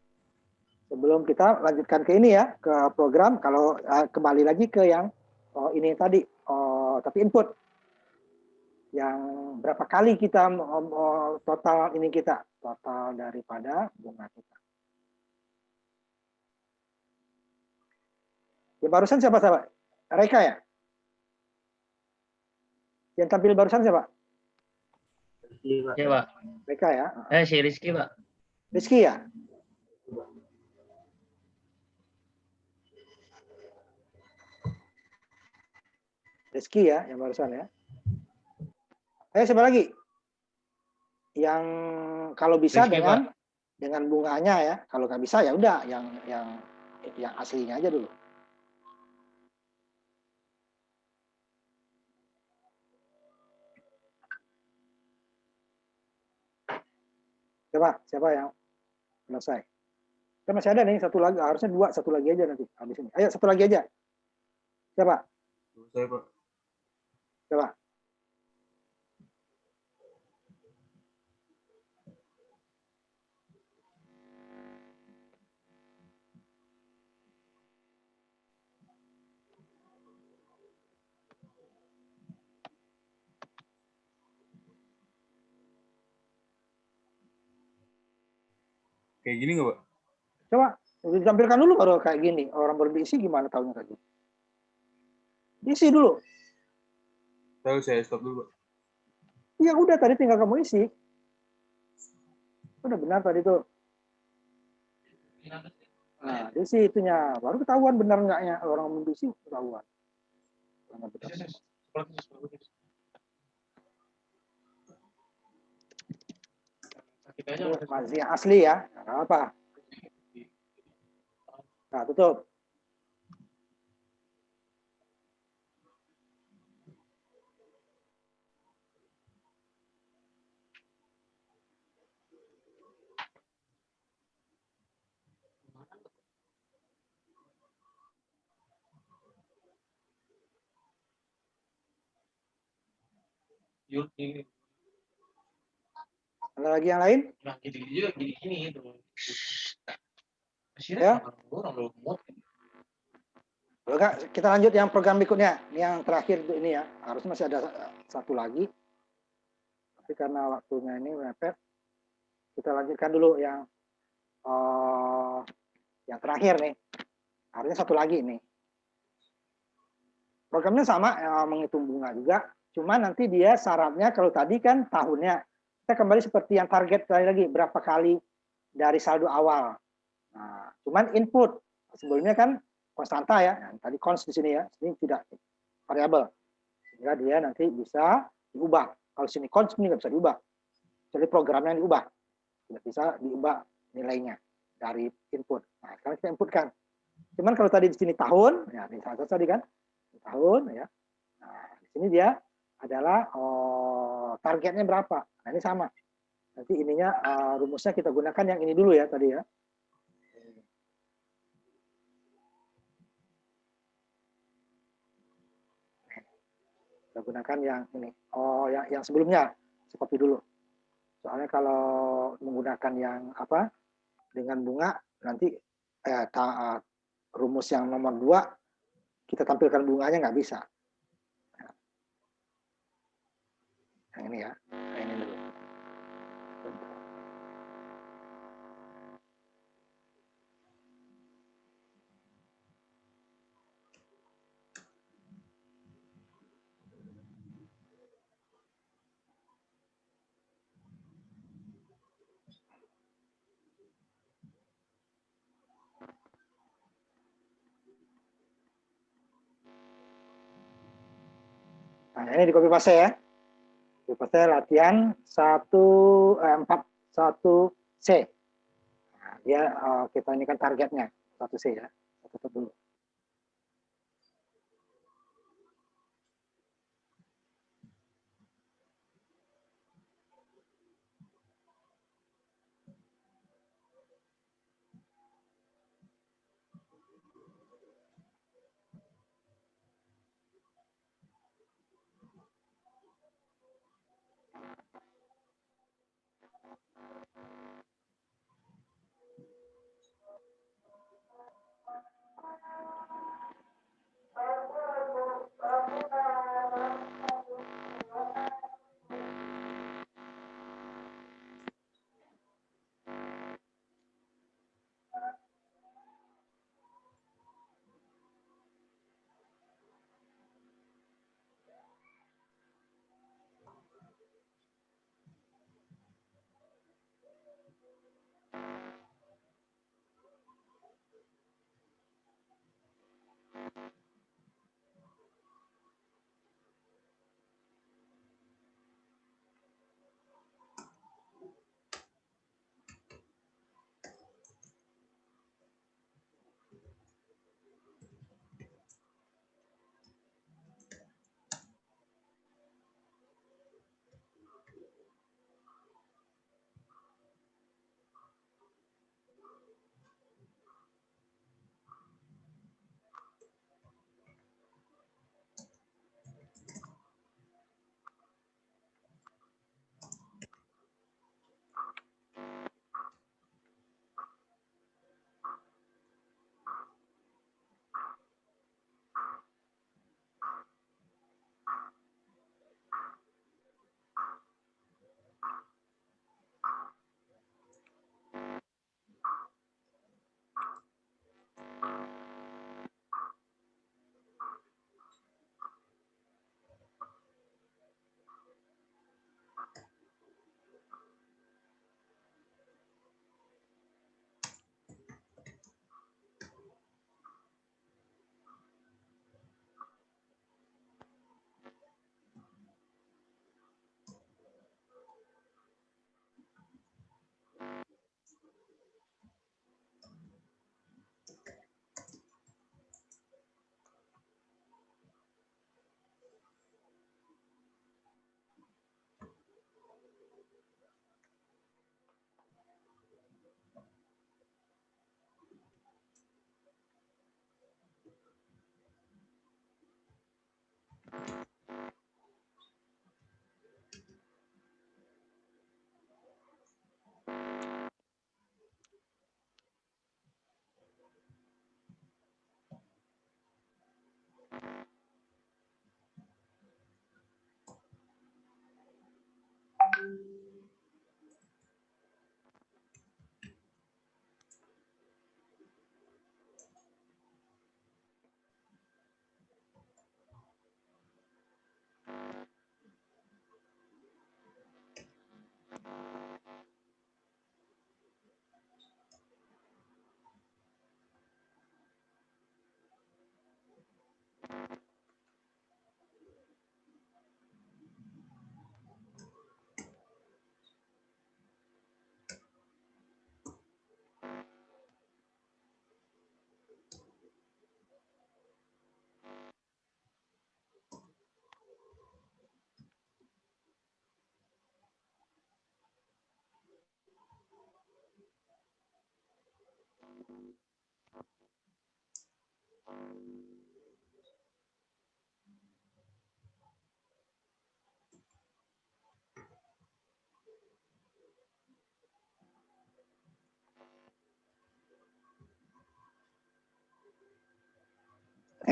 Sebelum kita lanjutkan ke ini ya, ke program. Kalau kembali lagi ke yang ini tadi, tapi input. Yang berapa kali kita total ini kita, total daripada bunga kita. Yang barusan siapa? Reka ya? Yang tampil barusan siapa? Ya, Pak. Reka ya? Si Rizky, Pak. Rizky ya? Rizky ya, yang barusan ya. Siapa lagi? Yang kalau bisa Rizky, dengan bunganya ya. Kalau nggak bisa ya udah yang aslinya aja dulu. Coba, siapa yang selesai? Kita masih ada nih satu lagi, harusnya 2, satu lagi aja nanti habis ini. Ayo satu lagi aja. Siapa? Saya, Pak. Coba. Kayak gini nggak, Pak? Coba ditampilkan dulu baru kayak gini. Orang baru diisi gimana tahunya kayak gini? Diisi dulu. Tahu, saya stop dulu, Pak. Ya udah tadi tinggal kamu isi. Udah benar tadi tuh. Nah, diisi itunya. Baru ketahuan benar enggaknya orang mau diisi ketahuan. Masih yang asli ya. Nggak apa. Nah, tutup. Ada lagi yang lain? Ya. Kalau enggak, kita lanjut yang program berikutnya. Ini yang terakhir untuk ini ya. Harusnya masih ada satu lagi. Tapi karena waktunya ini mepet, kita lanjutkan dulu yang terakhir nih. Harusnya satu lagi nih. Programnya sama, menghitung bunga juga. Cuma nanti dia syaratnya kalau tadi kan tahunnya. Kita kembali seperti yang target lagi, berapa kali dari saldo awal. Nah, cuman input. Sebelumnya kan konstanta ya. Nah, tadi const di sini ya. Ini tidak variabel. Sehingga dia nanti bisa diubah. Kalau sini const ini nggak bisa diubah. Jadi programnya yang diubah. Tidak bisa diubah nilainya dari input. Nah, sekarang kita inputkan. Cuman kalau tadi di sini tahun, ya di saat tadi kan tahun ya. Nah, di sini dia adalah targetnya berapa. Nah, ini sama. Nanti ininya rumusnya kita gunakan yang ini dulu ya tadi ya. Kita gunakan yang ini. Oh, yang sebelumnya. Saya copy dulu. Soalnya kalau menggunakan yang apa dengan bunga nanti rumus yang nomor 2 kita tampilkan bunganya nggak bisa. Yang ini ya, yang ini dulu. Nah, ini di copy paste ya. Copy paste latihan 1C. Nah, dia kita ini kan targetnya 1C ya. Tutup dulu.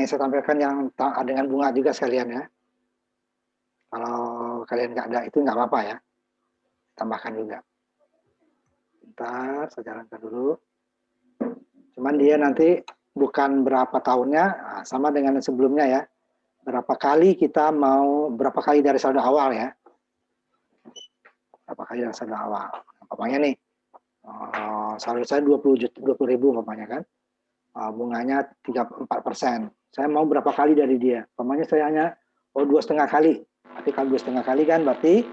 Nih saya tampilkan yang dengan bunga juga sekalian ya. Kalau kalian nggak ada itu nggak apa-apa ya. Tambahkan juga. Bentar, saya jalankan dulu. Cuman dia nanti bukan berapa tahunnya, sama dengan sebelumnya ya. Berapa kali dari saldo awal ya. Berapa kali dari saldo awal. Umpamanya nih, saldo saya 20.000 umpamanya kan. Bunganya 34%. Saya mau berapa kali dari dia? Umpamanya saya hanya 2,5 kali. Tapi kalau 2,5 kali kan berarti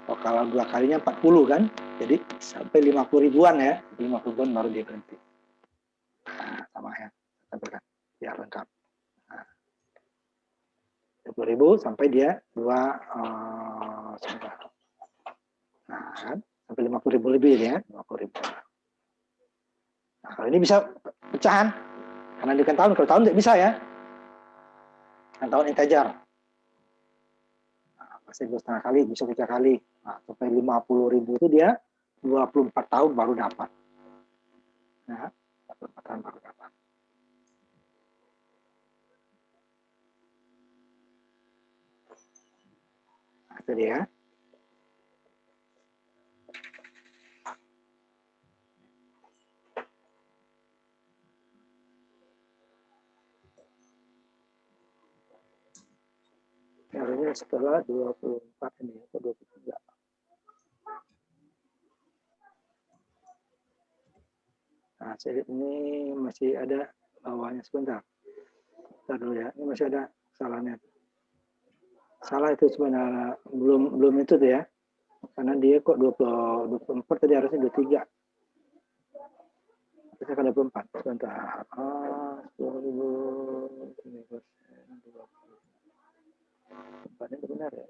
kalau 2 kalinya 40 kan. Jadi sampai 50 ribuan ya. 50 ribuan baru dia berhenti. Nah, sama ya. Tampilkan biar lengkap. Nah, 20.000 sampai dia 2 sebentar. Nah, kan sampai 50.000 lebih ya, 50.000. Nah, kalau ini bisa pecahan. Karena dia kan tahun, kalau tahun tidak bisa ya. Kan tahun integer. Nah, pasti 2,5 kali, bisa 3 kali. Nah, sampai 50.000 itu dia 24 tahun baru dapat. Nah, 24 tahun baru dapat. Nah, itu dia. Harusnya setelah 24 ini atau 23. Nah, saya lihat ini masih ada bawahnya sebentar. Bentar dulu ya. Ini masih ada salahnya. Salah itu sebenarnya belum itu tuh ya. Karena dia kok 24 tadi harusnya 23. Kita kan 24. Sebentar. 10.000 ini persen 20. Ini benar ya.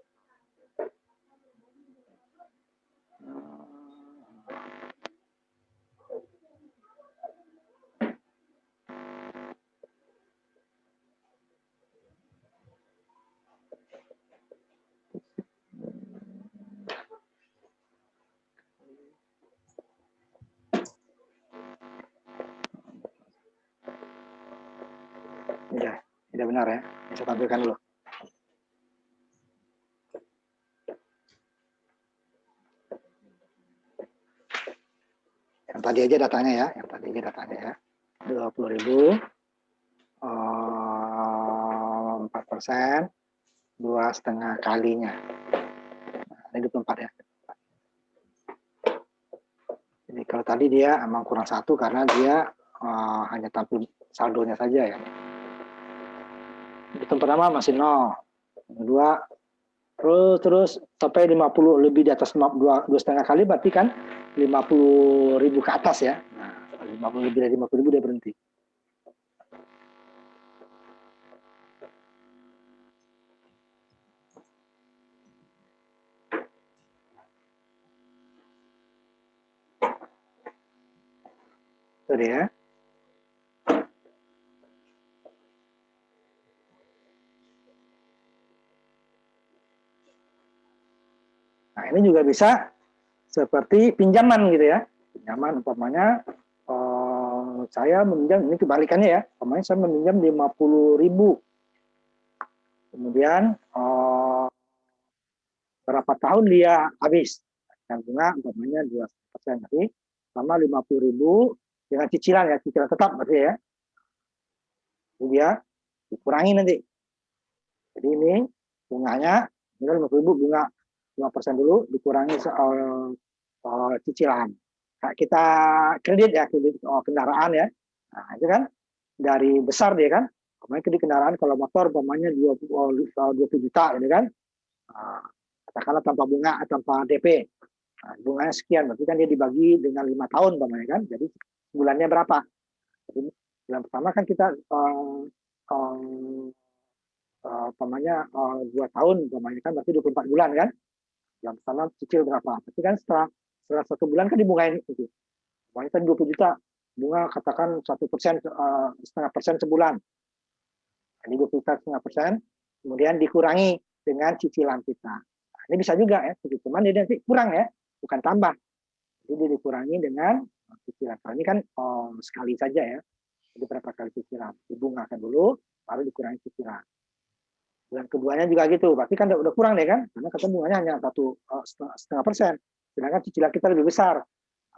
Tidak benar ya. Saya tampilkan dulu. Yang tadi aja datanya ya, 20.000, 4%, 2,5 kalinya. Nah, ini 24 ya. Jadi kalau tadi dia emang kurang 1 karena dia hanya tampil saldonya saja ya. Hitung pertama masih 0. Kedua terus sampai 50 lebih di atas 2,5 kali berarti kan 50.000 ke atas ya. Nah, 50 lebih dari 50.000 dia berhenti. Itu dia. Nah, ini juga bisa seperti pinjaman gitu ya. Pinjaman umpamanya saya meminjam, ini kebalikannya ya. Umpamanya saya meminjam 50.000. Kemudian berapa tahun dia habis. Dan bunga umpamanya 2% nanti sama 50.000 dengan cicilan ya, cicilan tetap berarti ya. Jadi dia dikurangi nanti. Jadi ini bunganya, ini 50.000 bunga 5% dulu dikurangi cicilan. Kayak kita kredit ya, kredit kendaraan ya. Nah, itu kan dari besar dia kan. Kemarin kredit kendaraan kalau motor umpamanya 20 juta ini kan. Nah, katakanlah tanpa bunga, tanpa DP. Nah, bunganya sekian, berarti kan dia dibagi dengan 5 tahun umpamanya kan. Jadi bulannya berapa? Jadi, bulan pertama kan kita umpamanya 2 tahun umpamanya kan berarti 24 bulan kan. Yang pertama cicil berapa? Tapi kan setelah 1 bulan kan dibungain itu. Umpamanya kan 20 juta, bunga katakan 1%, 0,5% sebulan. Jadi 20 juta 0,5%, kemudian dikurangi dengan cicilan kita. Nah, ini bisa juga ya, cuman dia nanti kurang ya, bukan tambah. Jadi dikurangi dengan cicilan. Kalau ini kan sekali saja ya. Jadi berapa kali cicilan? Dibungakan dulu, baru dikurangi cicilan. Bulan keduanya juga gitu, berarti kan udah kurang deh kan, karena kata bunganya hanya 1,5%, sedangkan cicilan kita lebih besar.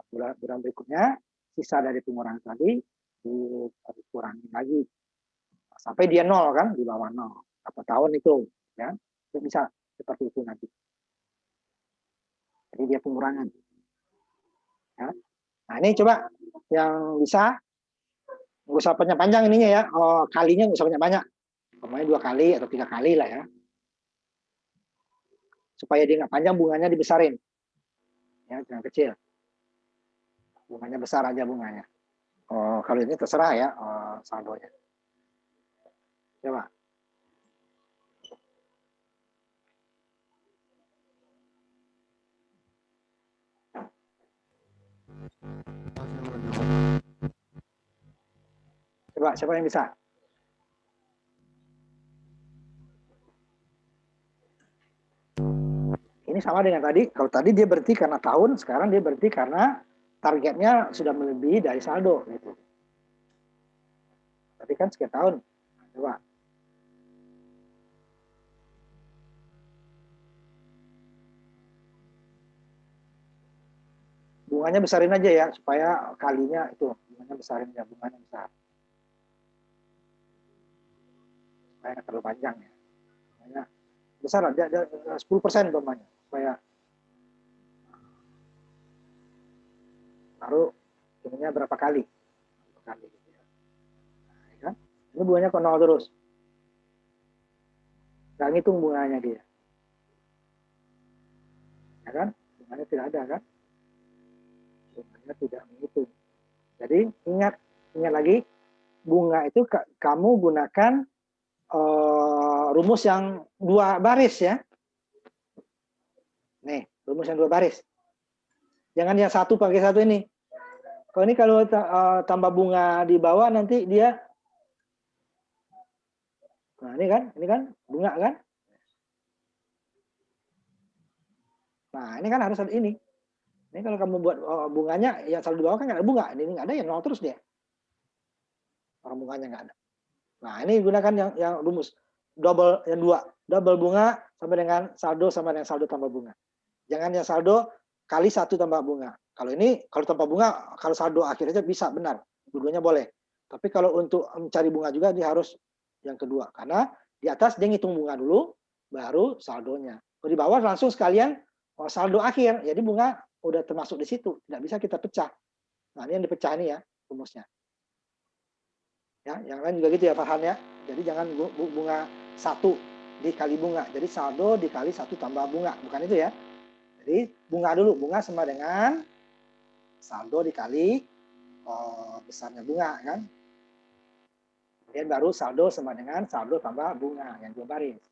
Bulan berikutnya sisa dari pengurangan tadi dikurangi lagi sampai dia nol kan, di bawah nol. Berapa tahun itu, ya bisa seperti itu nanti. Jadi dia pengurangan. Ya. Nah ini coba yang bisa nggak usah panjang-panjang ininya ya, kalinya nggak usah banyak-banyak. Pokoknya 2 kali atau 3 kali lah ya. Supaya dia nggak panjang, bunganya dibesarin. Ya, jangan kecil. Bunganya besar aja bunganya. Kalau ini terserah ya saldonya. Coba. Coba, siapa yang bisa? Ini sama dengan tadi. Kalau tadi dia berhenti karena tahun, sekarang dia berhenti karena targetnya sudah melebihi dari saldo. Gitu. Tadi kan sekian tahun. Coba. Bunganya besarin aja ya, supaya kalinya itu. Bunganya besarin ya, bunganya besar. Supaya nggak terlalu panjang ya. Bunganya besar lah, 10% umpamanya. Supaya baru ininya berapa kali. Nah, kan? Ini bunganya kok 0 terus. Nggak ngitung bunganya dia. Ya kan? Bunganya tidak ada kan? Bunganya tidak menghitung. Jadi ingat lagi, bunga itu kamu gunakan rumus yang 2 baris ya. Nih, rumus yang 2 baris. Jangan yang satu pakai satu ini. Kalau ini kalau tambah bunga di bawah nanti dia, nah ini kan bunga kan. Nah ini kan harus ada ini. Ini kalau kamu buat bunganya yang selalu di bawah kan nggak ada bunga. Ini nggak ada, yang 0 terus dia. Orang bunganya nggak ada. Nah ini gunakan yang rumus double, yang 2. Double bunga sama dengan saldo tambah bunga. Jangan yang saldo kali 1 tambah bunga. Kalau ini, kalau tanpa bunga, kalau saldo akhirnya bisa, benar. Dua-duanya boleh. Tapi kalau untuk mencari bunga juga, dia harus yang kedua. Karena di atas dia ngitung bunga dulu, baru saldonya. Kalau di bawah langsung sekalian saldo akhir. Jadi bunga udah termasuk di situ. Tidak bisa kita pecah. Nah ini yang dipecah ini ya, rumusnya. Ya, yang lain juga gitu ya Pak Han ya. Jadi jangan bunga 1 dikali bunga. Jadi saldo dikali 1 tambah bunga. Bukan itu ya. Jadi bunga dulu. Bunga sama dengan saldo dikali besarnya bunga kan. Kemudian baru saldo sama dengan saldo tambah bunga yang 2 baris.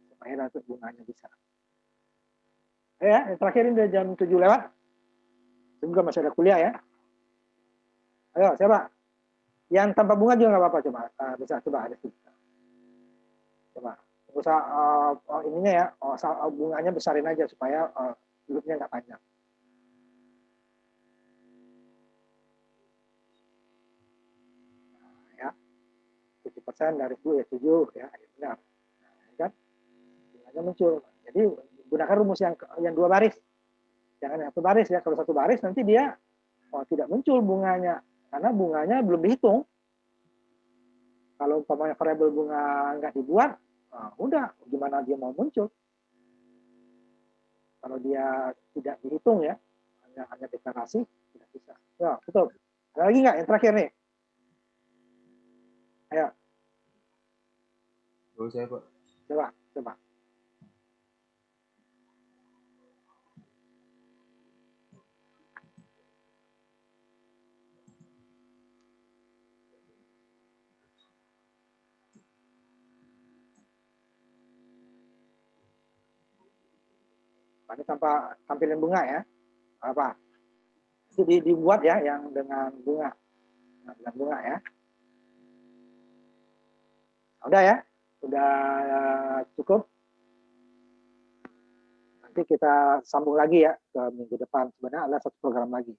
Supaya dapat bunganya bisa. Ya, yang terakhir ini udah jam 7 lewat. Semoga masih ada kuliah ya. Ayo, siapa? Yang tanpa bunga juga nggak apa-apa, coba. Bisa coba ada sih. Coba. Usah ininya ya, bunganya besarin aja supaya loopnya nggak panjang. Nah, ya. 7% dari 10 ya 7 ya, benar. Nah, kan? Bunganya muncul. Jadi gunakan rumus yang 2 baris. Jangan yang 1 baris ya. Kalau 1 baris nanti dia tidak muncul bunganya. Karena bunganya belum dihitung. Kalau umpamanya variabel bunga nggak dibuat, udah gimana dia mau muncul? Kalau dia tidak dihitung ya, hanya deklarasi, tidak bisa. Ya, betul. Ada lagi nggak yang terakhir nih? Ayo. Saya Pak. Coba. Ini tanpa tampilan bunga ya. Apa? Itu dibuat ya yang dengan bunga. Dengan bunga ya. Udah ya? Udah cukup? Nanti kita sambung lagi ya ke minggu depan. Sebenarnya ada 1 program lagi.